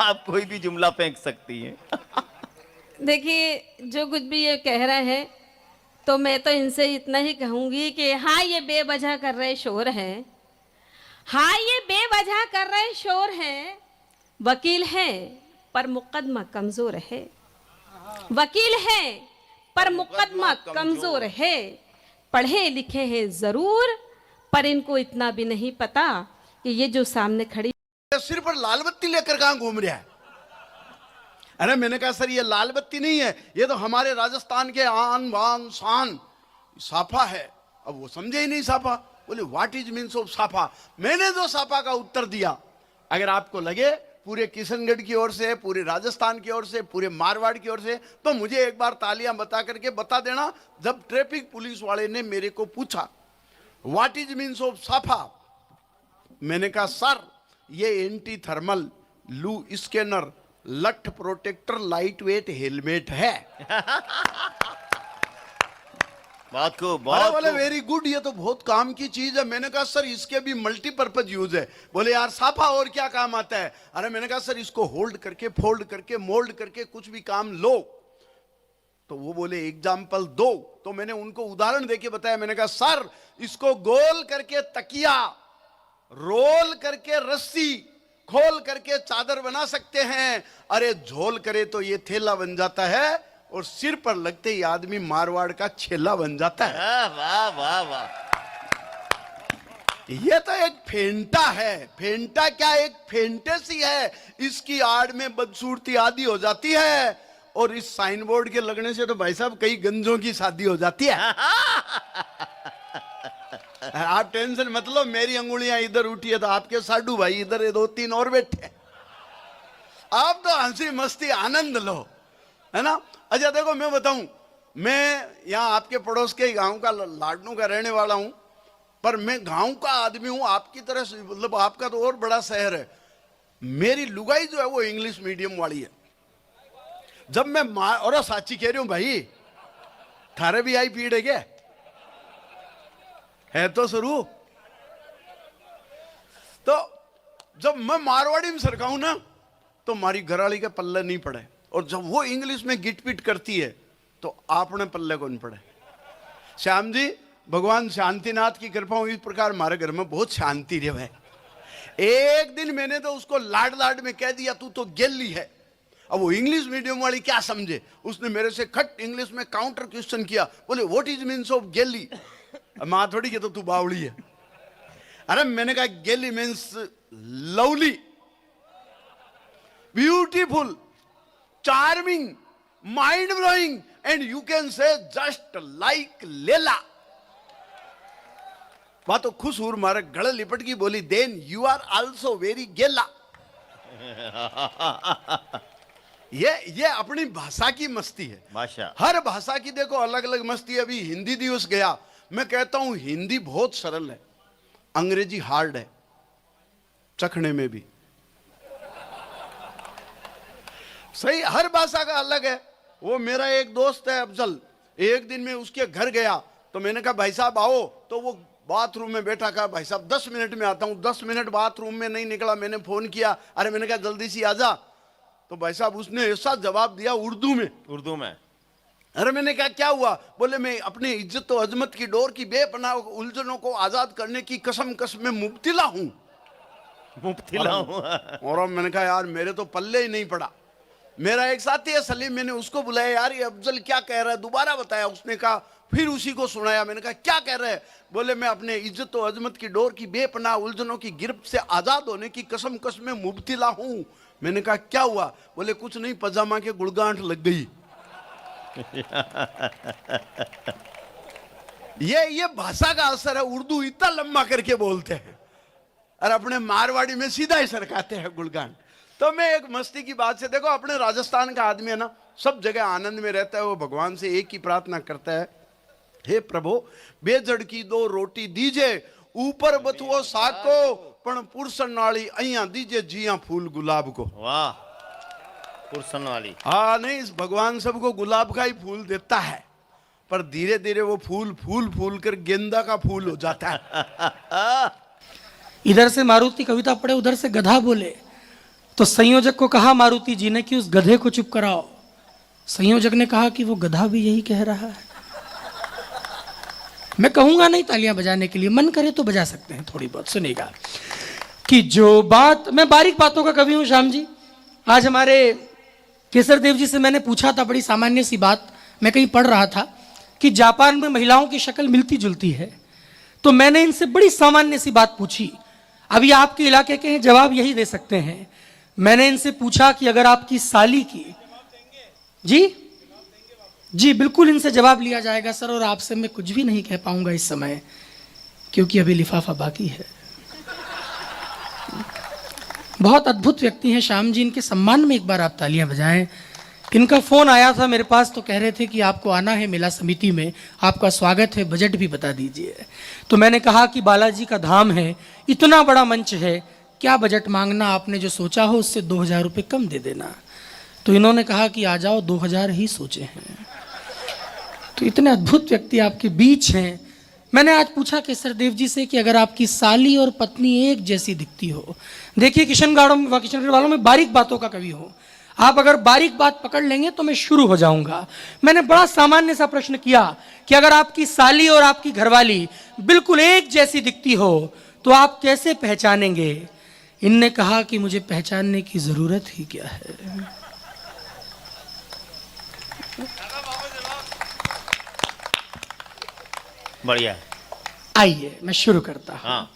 आप कोई भी जुमला फेंक सकती हैं। देखिए, जो कुछ भी ये कह रहे हैं, तो मैं तो इनसे इतना ही कहूंगी कि हाँ, ये बेवजह कर रहे शोर है, हाँ, ये बेवजह कर रहे शोर है। वकील है पर मुकदमा कमजोर है, वकील है पर मुकदमा कमजोर है। पढ़े लिखे हैं जरूर, पर इनको इतना भी नहीं पता कि ये जो सामने खड़ी सिर पर लाल बत्ती लेकर कहां घूम रहा है? अरे मैंने कहा सर ये लाल बत्ती नहीं है, ये तो हमारे राजस्थान के आन बान शान साफा है। अब वो समझे ही नहीं साफा। बोले व्हाट इज मीन्स ऑफ साफा? मैंने जो साफा का उत्तर दिया, अगर आपको लगे पूरे किशनगढ़ की ओर से, पूरे राजस्थान की ओर से, पूरे मारवाड़ की ओर से, तो मुझे एक बार तालियां बता करके बता देना। जब ट्रैफिक पुलिस वाले ने मेरे को पूछा व्हाट इज मीन्स ऑफ साफा, मैंने कहा सर ये एंटी थर्मल लू स्कैनर लठ प्रोटेक्टर लाइट वेट हेलमेट है। बहुत खूब, बोले बहुत बोले खूब। वेरी गुड, ये तो बहुत काम की चीज है। मैंने कहा सर इसके भी मल्टीपर्पज यूज है। बोले यार साफा और क्या काम आता है? अरे मैंने कहा सर इसको होल्ड करके, फोल्ड करके, मोल्ड करके कुछ भी काम लो। तो वो बोले एग्जाम्पल दो। तो मैंने उनको उदाहरण देके बताया। मैंने कहा सर इसको गोल करके तकिया, रोल करके रस्सी, खोल करके चादर बना सकते हैं। अरे झोल करे तो ये थैला बन जाता है, और सिर पर लगते ही आदमी मारवाड़ का छेला बन जाता है। वाह वाह वाह। ये तो एक फेंटा है। फेंटा क्या, एक फेंटेसी है। इसकी आड़ में बदसूरती आदि हो जाती है, और इस साइन बोर्ड के लगने से तो भाई साहब कई गंजों की शादी हो जाती है। आप टेंशन मत लो, मेरी अंगुलियां इधर उठी है तो आपके साडू भाई इधर 2-3 और बैठे। आप तो हंसी मस्ती आनंद लो, है ना। अच्छा देखो मैं बताऊं, मैं यहाँ आपके पड़ोस के गांव का लाडनू का रहने वाला हूं, पर मैं गांव का आदमी हूं। आपकी तरह से, मतलब आपका तो और बड़ा शहर है। मेरी लुगाई जो है वो इंग्लिश मीडियम वाली है। जब मैं और साची कह रही हूं भाई, थारे भी आई पीड़ है क्या? है तो शुरू। तो जब मैं मारवाड़ी में सरकाऊं ना, तो मारी घराली के पल्ले नहीं पड़े, और जब वो इंग्लिश में गिट पिट करती है तो आपने पल्ले को नहीं पड़े। श्याम जी, भगवान शांतिनाथ की कृपा हुई, इस प्रकार हमारे घर में बहुत शांति रहे। एक दिन मैंने तो उसको लाड लाड में कह दिया तू तो गेली है। अब वो इंग्लिश मीडियम वाली क्या समझे, उसने मेरे से खट इंग्लिश में काउंटर क्वेश्चन किया। बोले व्हाट इज मीन्स ऑफ गेली? मां थोड़ी के तो तू बावली है। अरे मैंने कहा गेली means lovely, beautiful, charming, mind blowing, and you can say just like लेला। बात तो खुश हुई, मारे गले लिपट की बोली then you are also very गेला। ये अपनी भाषा की मस्ती है। भाषा, हर भाषा की देखो अलग अलग मस्ती है। अभी हिंदी दिवस गया, मैं कहता हूं हिंदी बहुत सरल है, अंग्रेजी हार्ड है चखने में भी। सही, हर भाषा का अलग है। वो मेरा एक दोस्त है अफजल, एक दिन मैं उसके घर गया तो मैंने कहा भाई साहब आओ, तो वो बाथरूम में बैठा। कहा भाई साहब 10 मिनट में आता हूं। 10 मिनट बाथरूम में नहीं निकला, मैंने फोन किया। अरे मैंने कहा जल्दी से आजा। तो भाई साहब उसने ऐसा जवाब दिया उर्दू में। उर्दू में। अरे मैंने कहा क्या हुआ? बोले मैं अपने इज्जत और अजमत की डोर की बेपनाह उलझनों को आजाद करने की कसम कसम में मुब्तिला हूं। मुब्तिला हूं। और मैंने कहा यार मेरे तो पल्ले ही नहीं पड़ा। मेरा एक साथी है सलीम, मैंने उसको बुलाया, यार ये अफजल क्या कह रहा है, दोबारा बताया। उसने कहा, फिर उसी को सुनाया। मैंने कहा क्या कह रहे हैं? बोले मैं अपने इज्जत और अजमत की डोर की बेपनाह उलझनों की गिरफ्त से आजाद होने की कसम कसम में मुब्तिला हूं। मैंने कहा क्या हुआ? बोले कुछ नहीं, पजामा के गुड़गांठ लग गई। ये भाषा का असर है। उर्दू इतना लंबा करके बोलते हैं और अपने मारवाड़ी में सीधा ही सरकाते हैं गुड़गांठ। तो मैं एक मस्ती की बात से, देखो अपने राजस्थान का आदमी है ना, सब जगह आनंद में रहता है। वो भगवान से एक ही प्रार्थना करता है, हे प्रभु बेजड़ की 2 रोटी दीजे, ऊपर बथुओ साको, पण पुरसन नाली अहिया दीजे जिया फूल गुलाब को। वाह, पुरसन वाली। हाँ नहीं, इस भगवान सबको गुलाब का ही फूल देता है, पर धीरे धीरे वो फूल फूल फूल कर गेंदा का फूल हो जाता है। इधर से मारुति कविता पढ़े, उधर से गधा बोले, तो संयोजक को कहा मारुति जी ने कि उस गधे को चुप कराओ। संयोजक ने कहा कि वो गधा भी यही कह रहा है। मैं कहूंगा नहीं तालियां बजाने के लिए, मन करे तो बजा सकते हैं थोड़ी बहुत। सुनिएगा कि जो बात, मैं बारीक बातों का कवि हूं श्याम जी। आज हमारे केसर देव जी से मैंने पूछा था, बड़ी सामान्य सी बात, मैं कहीं पढ़ रहा था कि जापान में महिलाओं की शक्ल मिलती जुलती है, तो मैंने इनसे बड़ी सामान्य सी बात पूछी, अभी आपके इलाके के हैं, जवाब यही दे सकते हैं। मैंने इनसे पूछा कि अगर आपकी साली की, जी जी बिल्कुल इनसे जवाब लिया जाएगा सर, और आपसे मैं कुछ भी नहीं कह पाऊंगा इस समय, क्योंकि अभी लिफाफा बाकी है। बहुत अद्भुत व्यक्ति हैं श्याम जी, इनके सम्मान में एक बार आप तालियां बजाएं। इनका फोन आया था मेरे पास, तो कह रहे थे कि आपको आना है मेला समिति में, आपका स्वागत है, बजट भी बता दीजिए। तो मैंने कहा कि बालाजी का धाम है, इतना बड़ा मंच है, क्या बजट मांगना, आपने जो सोचा हो उससे 2000 रुपये कम दे देना। तो इन्होंने कहा कि आ जाओ, 2000 ही सोचे हैं। तो इतने अद्भुत व्यक्ति आपके बीच हैं। मैंने आज पूछा केसर देव जी से कि अगर आपकी साली और पत्नी एक जैसी दिखती हो, देखिए किशनगढ़ वालों में बारीक बातों का कवि हो, आप अगर बारीक बात पकड़ लेंगे तो मैं शुरू हो जाऊंगा। मैंने बड़ा सामान्य सा प्रश्न किया कि अगर आपकी साली और आपकी घरवाली बिल्कुल एक जैसी दिखती हो तो आप कैसे पहचानेंगे? इनने कहा कि मुझे पहचानने की जरूरत ही क्या है। बढ़िया। आइए मैं शुरू करता हूं। हाँ।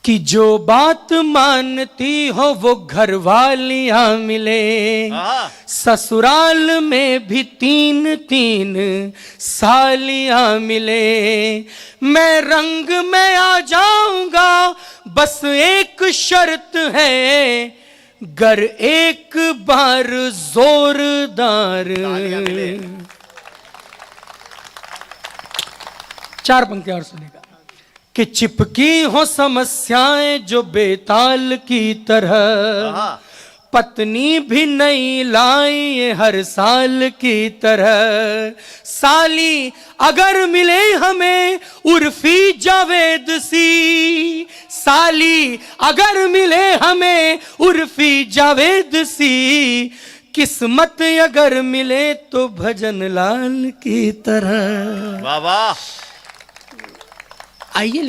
कि जो बात मानती हो वो घरवालियां मिले, ससुराल में भी 3-3 सालियां मिले। मैं रंग में आ जाऊंगा, बस एक शर्त है, गर एक बार जोरदार। 4 पंक्तियां और सुनेगा। कि चिपकी हो समस्याएं जो बेताल की तरह, पत्नी भी नहीं लाई हर साल की तरह। साली अगर मिले हमें उर्फी जावेद सी, साली अगर मिले हमें उर्फी जावेद सी, किस्मत अगर मिले तो भजन लाल की तरह। वाह वाह। आइए